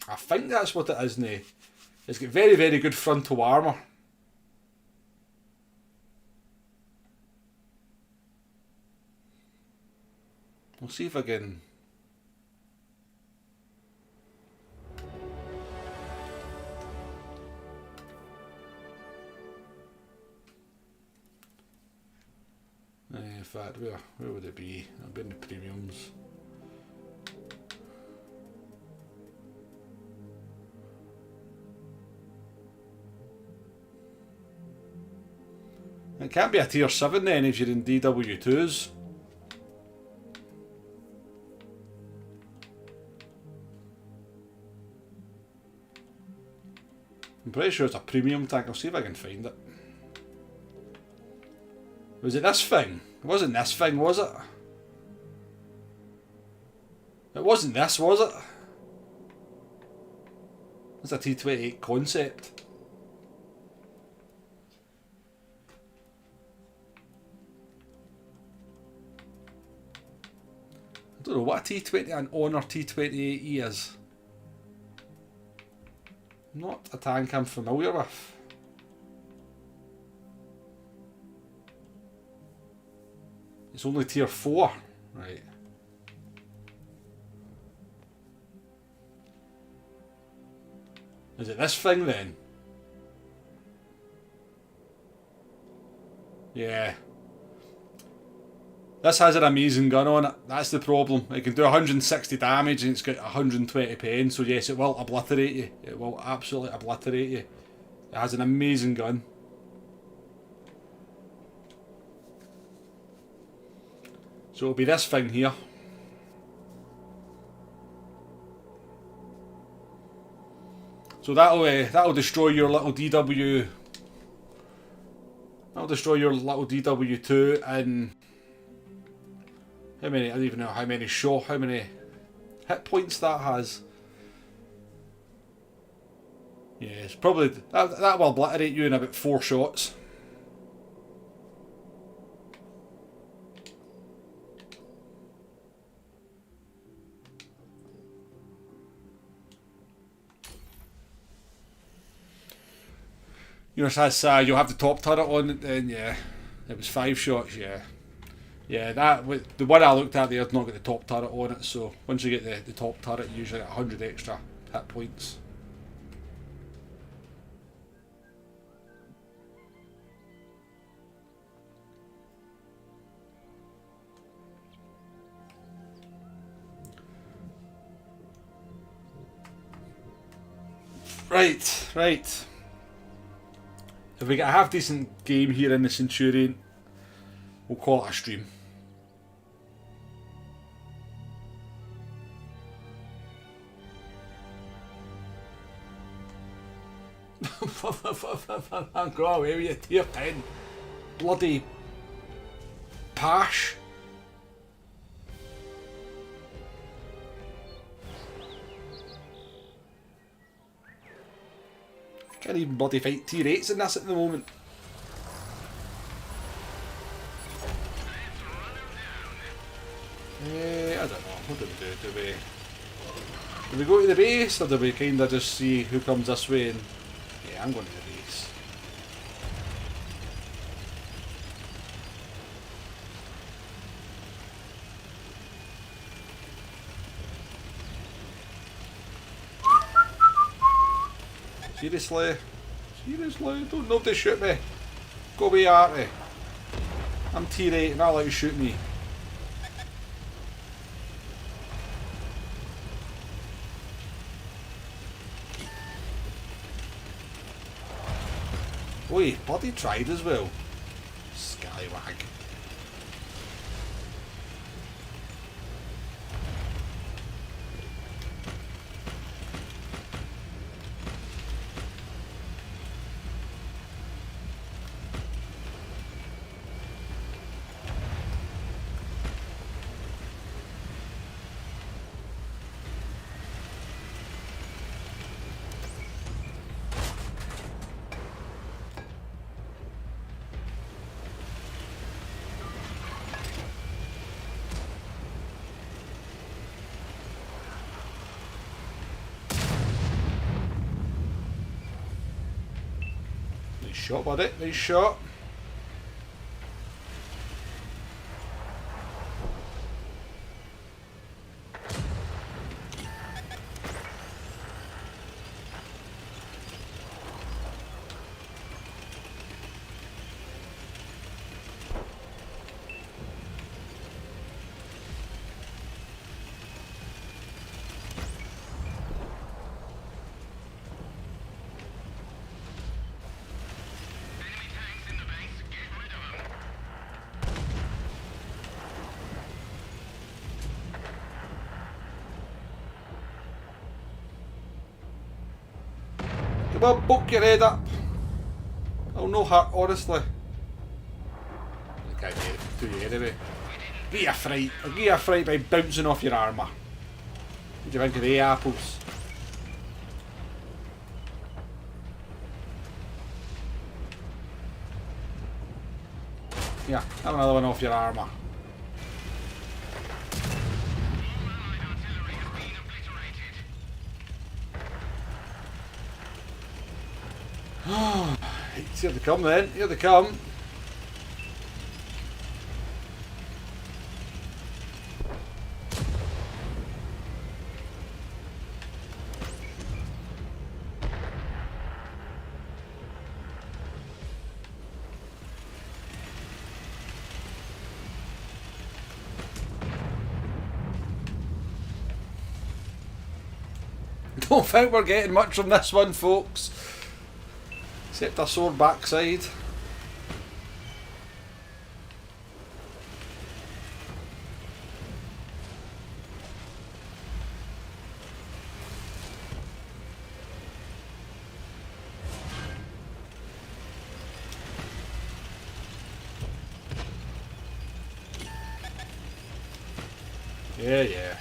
I think that's what it is now. It's got very, very good frontal armour. We'll see if I can... in fact, where would it be? It'll be in the premiums. It can't be a tier 7 then if you're in DW2s. I'm pretty sure it's a premium tank. I'll see if I can find it. Was it this thing? It wasn't this thing, was it? It wasn't this, was it? It's a T28 concept. I don't know what a T20 and Honor T28E is. Not a tank I'm familiar with. It's only tier 4. Right. Is it this thing then? Yeah. This has an amazing gun on it. That's the problem. It can do 160 damage and it's got 120 pen, so yes, it will obliterate you. It will absolutely obliterate you. It has an amazing gun. So it'll be this thing here. So that'll destroy your little DW. That'll destroy your little DW2 and how many? I don't even know how many hit points that has. Yeah, it's probably that will obliterate you in about 4 shots. You know, it says you'll have the top turret on it then, yeah. It was 5 shots, yeah. Yeah, the one I looked at there's not got the top turret on it, so once you get the top turret, you usually get 100 extra hit points. Right. If we get a half decent game here in the Centurion, we'll call it a stream. Go away with your tier 10. Bloody Pash. Can't even bloody fight tier 8s in this at the moment. I don't know. What do we do? Do we go to the base or do we kind of just see who comes this way? And yeah, I'm going to the base. Seriously? Don't nobody shoot me. Go away, Artie. I'm tier 8 and I'll let you shoot me. Oi, bloody tried as well. Scallywag. Nice shot, buddy. Nice shot. Come on, poke your head up. Oh, no hurt, honestly. I can't get it to you anyway. Give you a fright by bouncing off your armour. What do you think of the apples? Yeah, have another one off your armour. Here they come then, here they come. Don't think we're getting much from this one, folks. Except a sore backside. Yeah, yeah.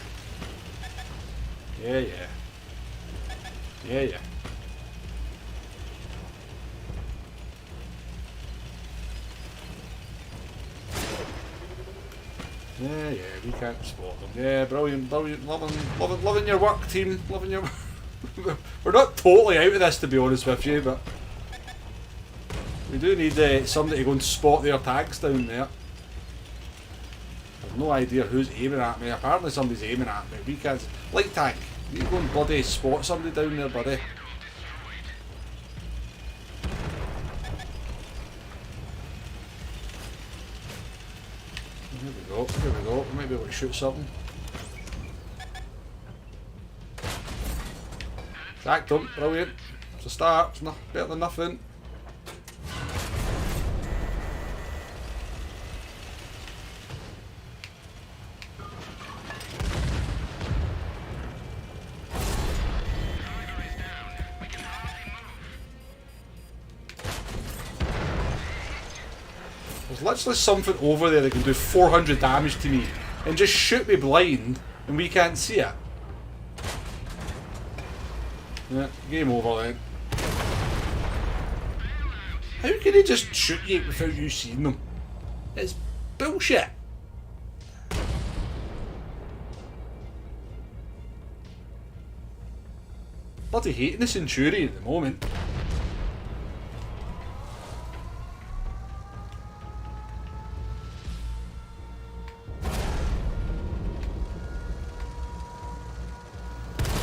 Yeah, yeah. Yeah, yeah. Yeah, yeah, we can't spot them. Yeah, brilliant, brilliant. Loving your work, team. Loving your We're not totally out of this, to be honest with you, but we do need somebody to go and spot their tags down there. I've no idea who's aiming at me. Apparently somebody's aiming at me. We can't... Light tank, you go and bloody spot somebody down there, buddy. Here we go, here we go. We might be able to shoot something. Jacked him, brilliant. It's a start, it's better than nothing. There's literally something over there that can do 400 damage to me and just shoot me blind and we can't see it. Yeah, game over then. How can he just shoot you without you seeing them? It's bullshit. Bloody hating the Centurion at the moment.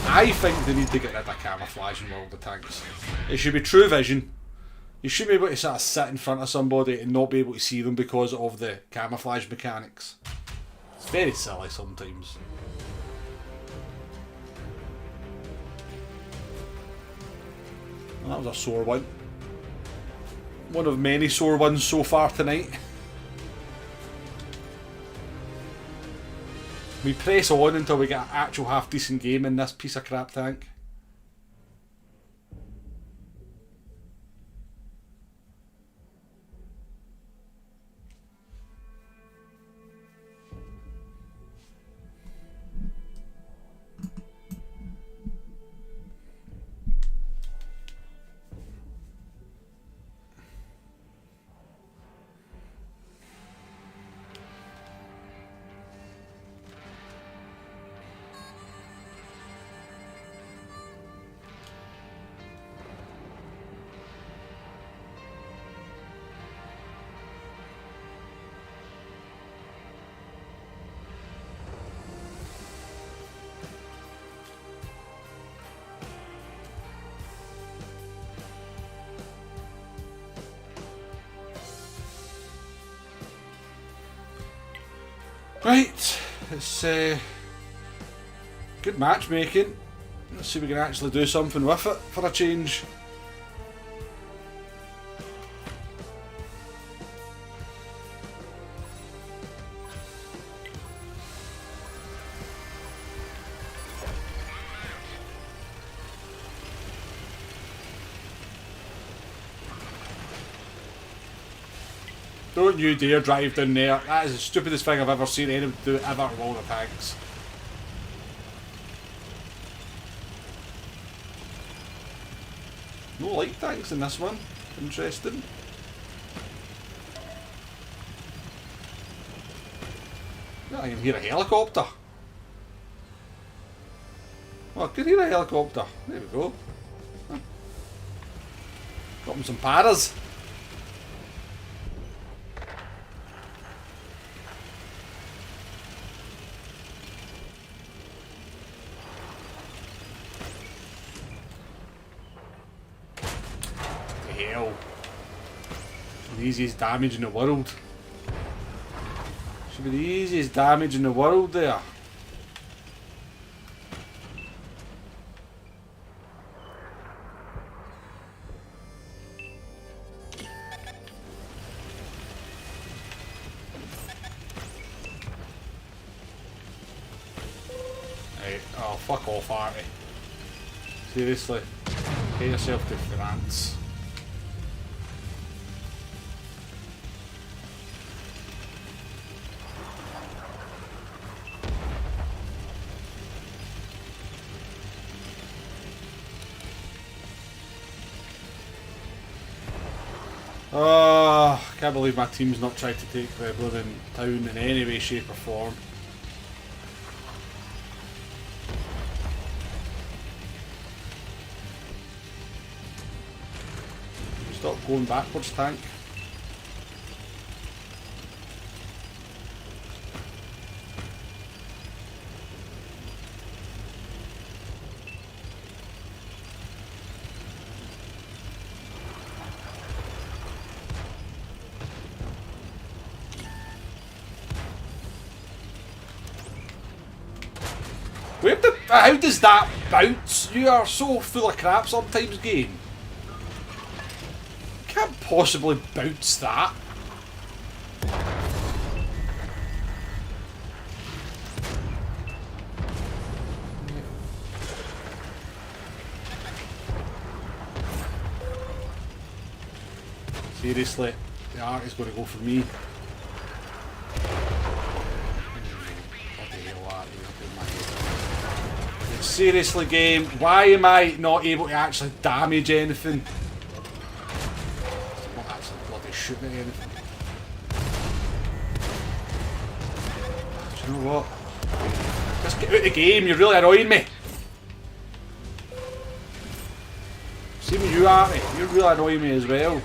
I think they need to get rid of camouflage in World of Tanks. It should be true vision. You should be able to sort of sit in front of somebody and not be able to see them because of the camouflage mechanics. It's very silly sometimes. Well, that was a sore one. One of many sore ones so far tonight. We press on until we get an actual half decent game in this piece of crap tank. Right, it's good matchmaking. Let's see if we can actually do something with it for a change. Don't you dare drive down there. That is the stupidest thing I've ever seen anyone do ever in World of Tanks. No light tanks in this one. Interesting. Yeah, I can hear a helicopter. Well, I could hear a helicopter. There we go. Huh. Got him some paras. Hell. The easiest damage in the world. Should be the easiest damage in the world there. Oh, fuck off, Artie. Seriously. Get yourself to France. Oh, I can't believe my team's not tried to take the blooming town in any way, shape or form. Stop going backwards, tank. How does that bounce? You are so full of crap sometimes, game. Can't possibly bounce that. Seriously, the art is going to go for me. Seriously, game, why am I not able to actually damage anything? I'm not actually bloody shooting at anything. Do you know what? Just get out of the game, you're really annoying me. Same with you, Artie, you're really annoying me as well.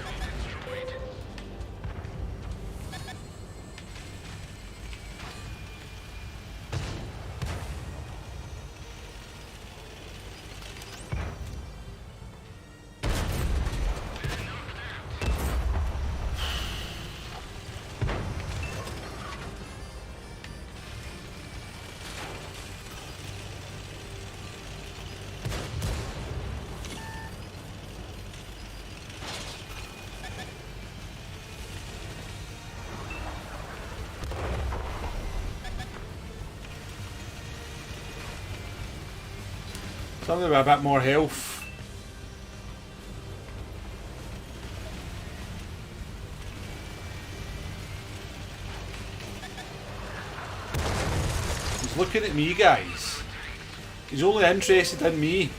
Something with a bit more health. He's looking at me, guys. He's only interested in me.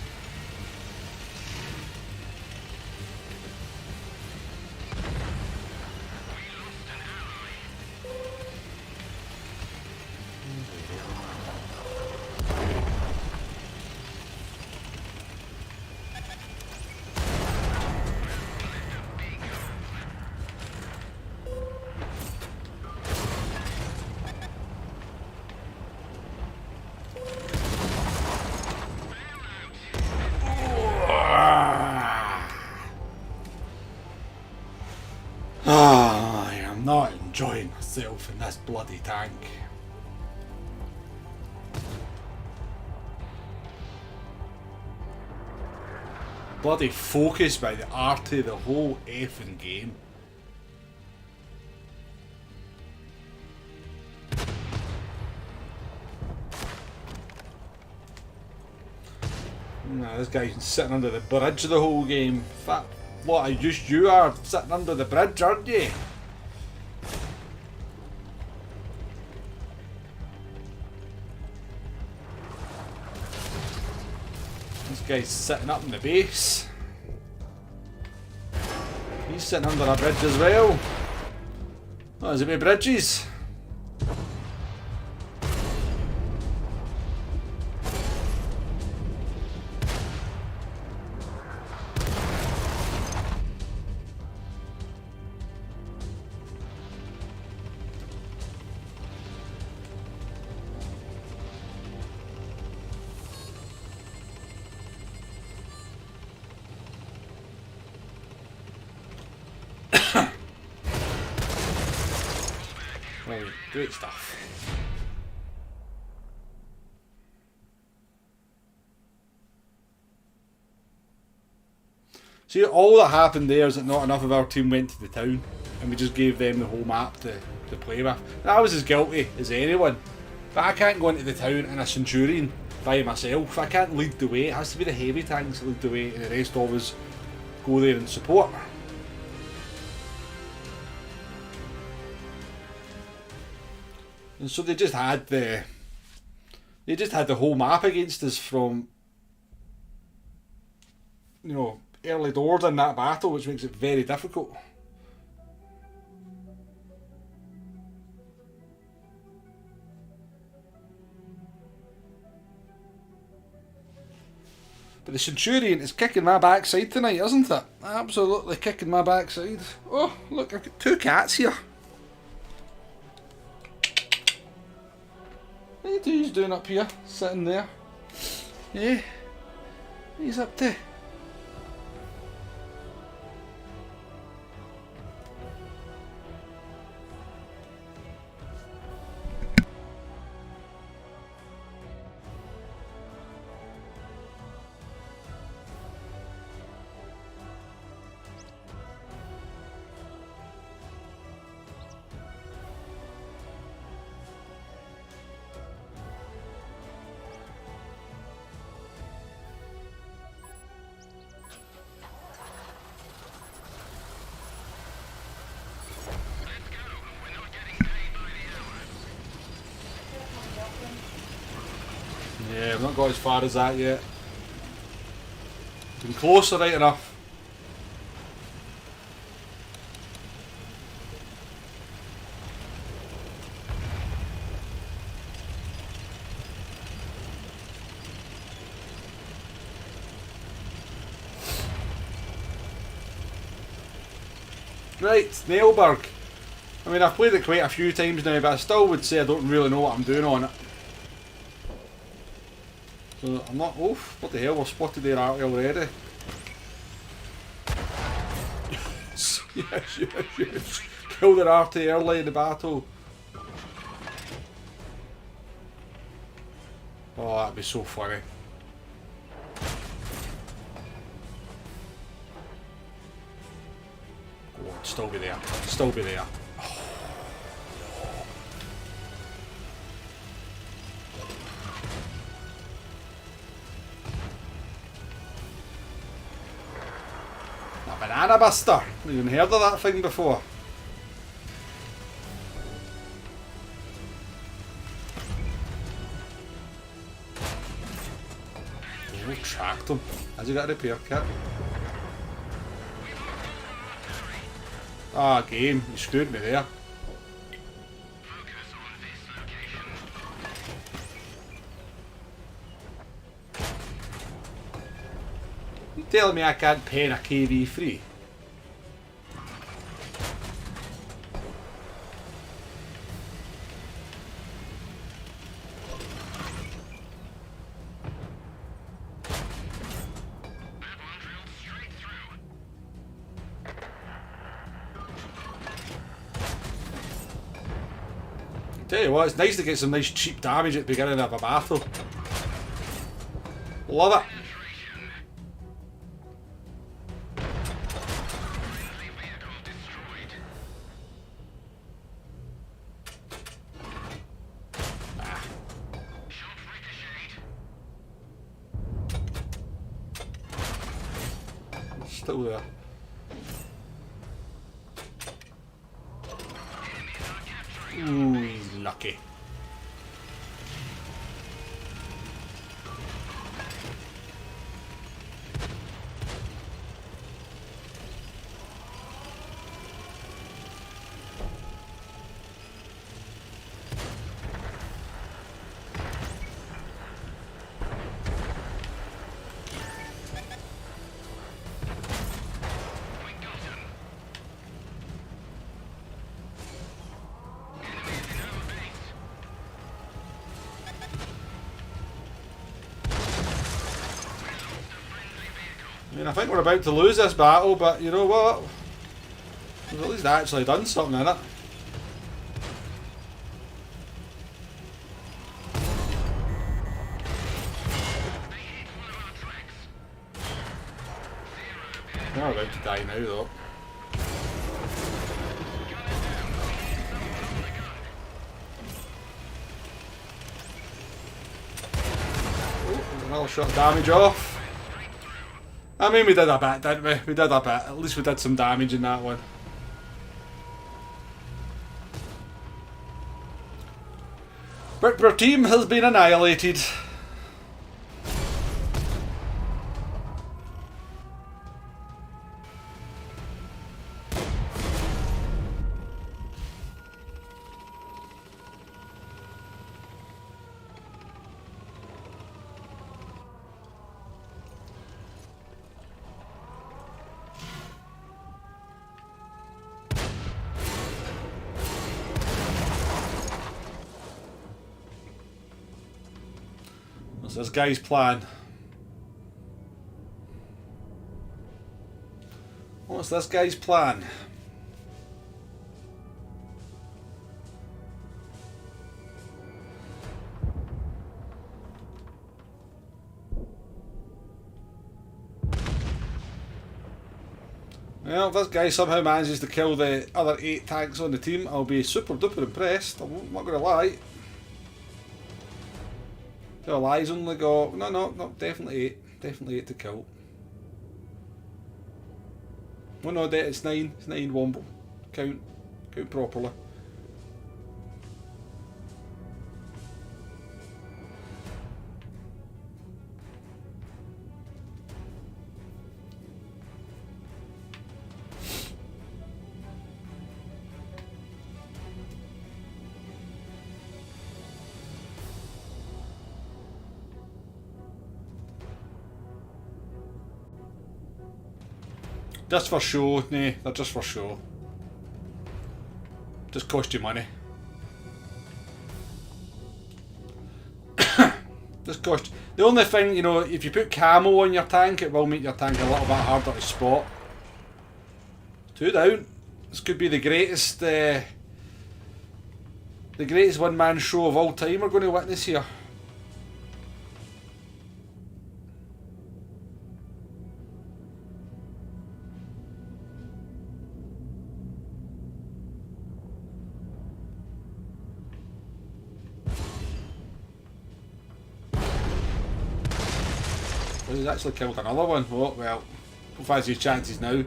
I am not enjoying myself in this bloody tank. Bloody focus by the Artie the whole effing game. Nah, this guy's been sitting under the bridge the whole game. Fat lot of use you are sitting under the bridge, aren't you? This guy's sitting up in the base. He's sitting under a bridge as well. What is it with bridges? Right, great stuff. See, all that happened there is that not enough of our team went to the town and we just gave them the whole map to play with. And I was as guilty as anyone, but I can't go into the town in a Centurion by myself. I can't lead the way. It has to be the heavy tanks that lead the way, and the rest of us go there and support. And so they just had the whole map against us from, you know, early doors in that battle, which makes it very difficult. But the Centurion is kicking my backside tonight, isn't it? Absolutely kicking my backside. Oh, look, I've got 2 cats here. What are you doing up here, sitting there? Yeah, what he's up to? Yeah, I've not got as far as that yet. Been closer right enough. Right, Nailberg. I mean, I've played it quite a few times now, but I still would say I don't really know what I'm doing on it. So I'm not. Oh, what the hell? We're spotted there already. Yes, yes. Kill their RT early in the battle. Oh, that'd be so funny. Oh, still be there. Still be there. Banana Buster! I've even heard of that thing before. Oh, tracked him. Has he got a repair kit? Ah, game. You screwed me there. You telling me I can't pen a KV free? Tell you what, it's nice to get some nice cheap damage at the beginning of a battle. Love it. Still there. Ooh, he's lucky. I mean, I think we're about to lose this battle, but you know what? We've at least actually done something in it. We're about to die now, though. I'll shut the damage off. I mean, we did a bit, didn't we? We did a bit. At least we did some damage in that one. But our team has been annihilated. What's this guy's plan? What's this guy's plan? Well, if this guy somehow manages to kill the other 8 tanks on the team, I'll be super duper impressed. I'm not going to lie. The allies only got... No, definitely 8. Definitely 8 to kill. Oh no, it's 9. It's 9 Womble. Count properly. Just for show, nah, they're just for show. Just cost you money. Just cost. The only thing, you know, if you put camo on your tank, it will make your tank a little bit harder to spot. 2 down. This could be the greatest one-man show of all time we're going to witness here. He's actually killed another one. Oh, well, we'll fancy his chances now.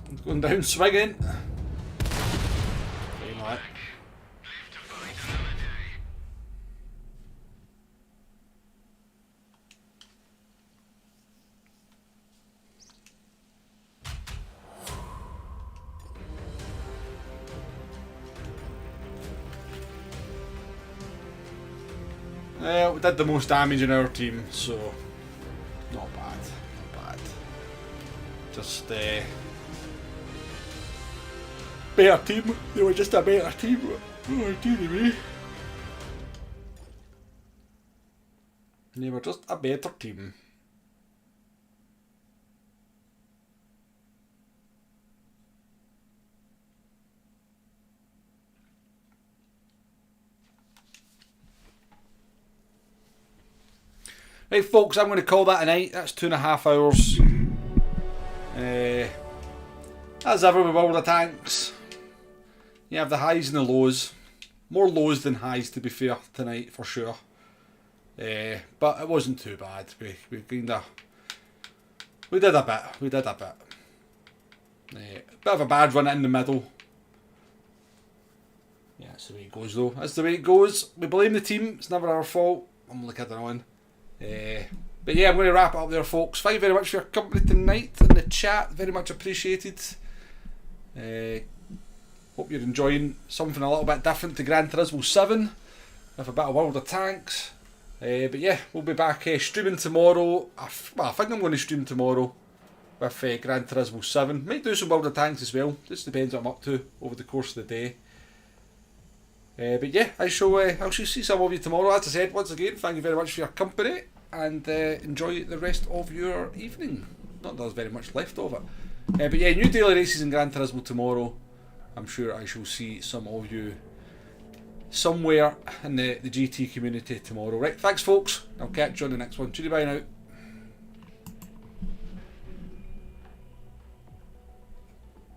He's going down swinging. Like. We did the most damage in our team, so not bad, not bad. Just better team. They were just a better team. Oh, dearie me. They were just a better team. Right folks, I'm going to call that a night. That's 2.5 hours. As ever with all the tanks, you have the highs and the lows. More lows than highs, to be fair, tonight for sure. But it wasn't too bad. We did a bit. We did a bit. Bit of a bad run in the middle. Yeah, that's the way it goes though. That's the way it goes. We blame the team. It's never our fault. I'm only kidding on. But yeah, I'm going to wrap it up there folks. Thank you very much for your company tonight in the chat, very much appreciated. Hope you're enjoying something a little bit different to Gran Turismo 7 with a bit of World of Tanks. But yeah, we'll be back streaming tomorrow. I think I'm going to stream tomorrow with Gran Turismo 7. Might do some World of Tanks as well, just depends what I'm up to over the course of the day. But yeah, I shall see some of you tomorrow. As I said, once again, thank you very much for your company and enjoy the rest of your evening. Not that there's very much left of it. But yeah, new daily races in Gran Turismo tomorrow. I'm sure I shall see some of you somewhere in the GT community tomorrow. Right, thanks folks. I'll catch you on the next one. Cheerio, bye now.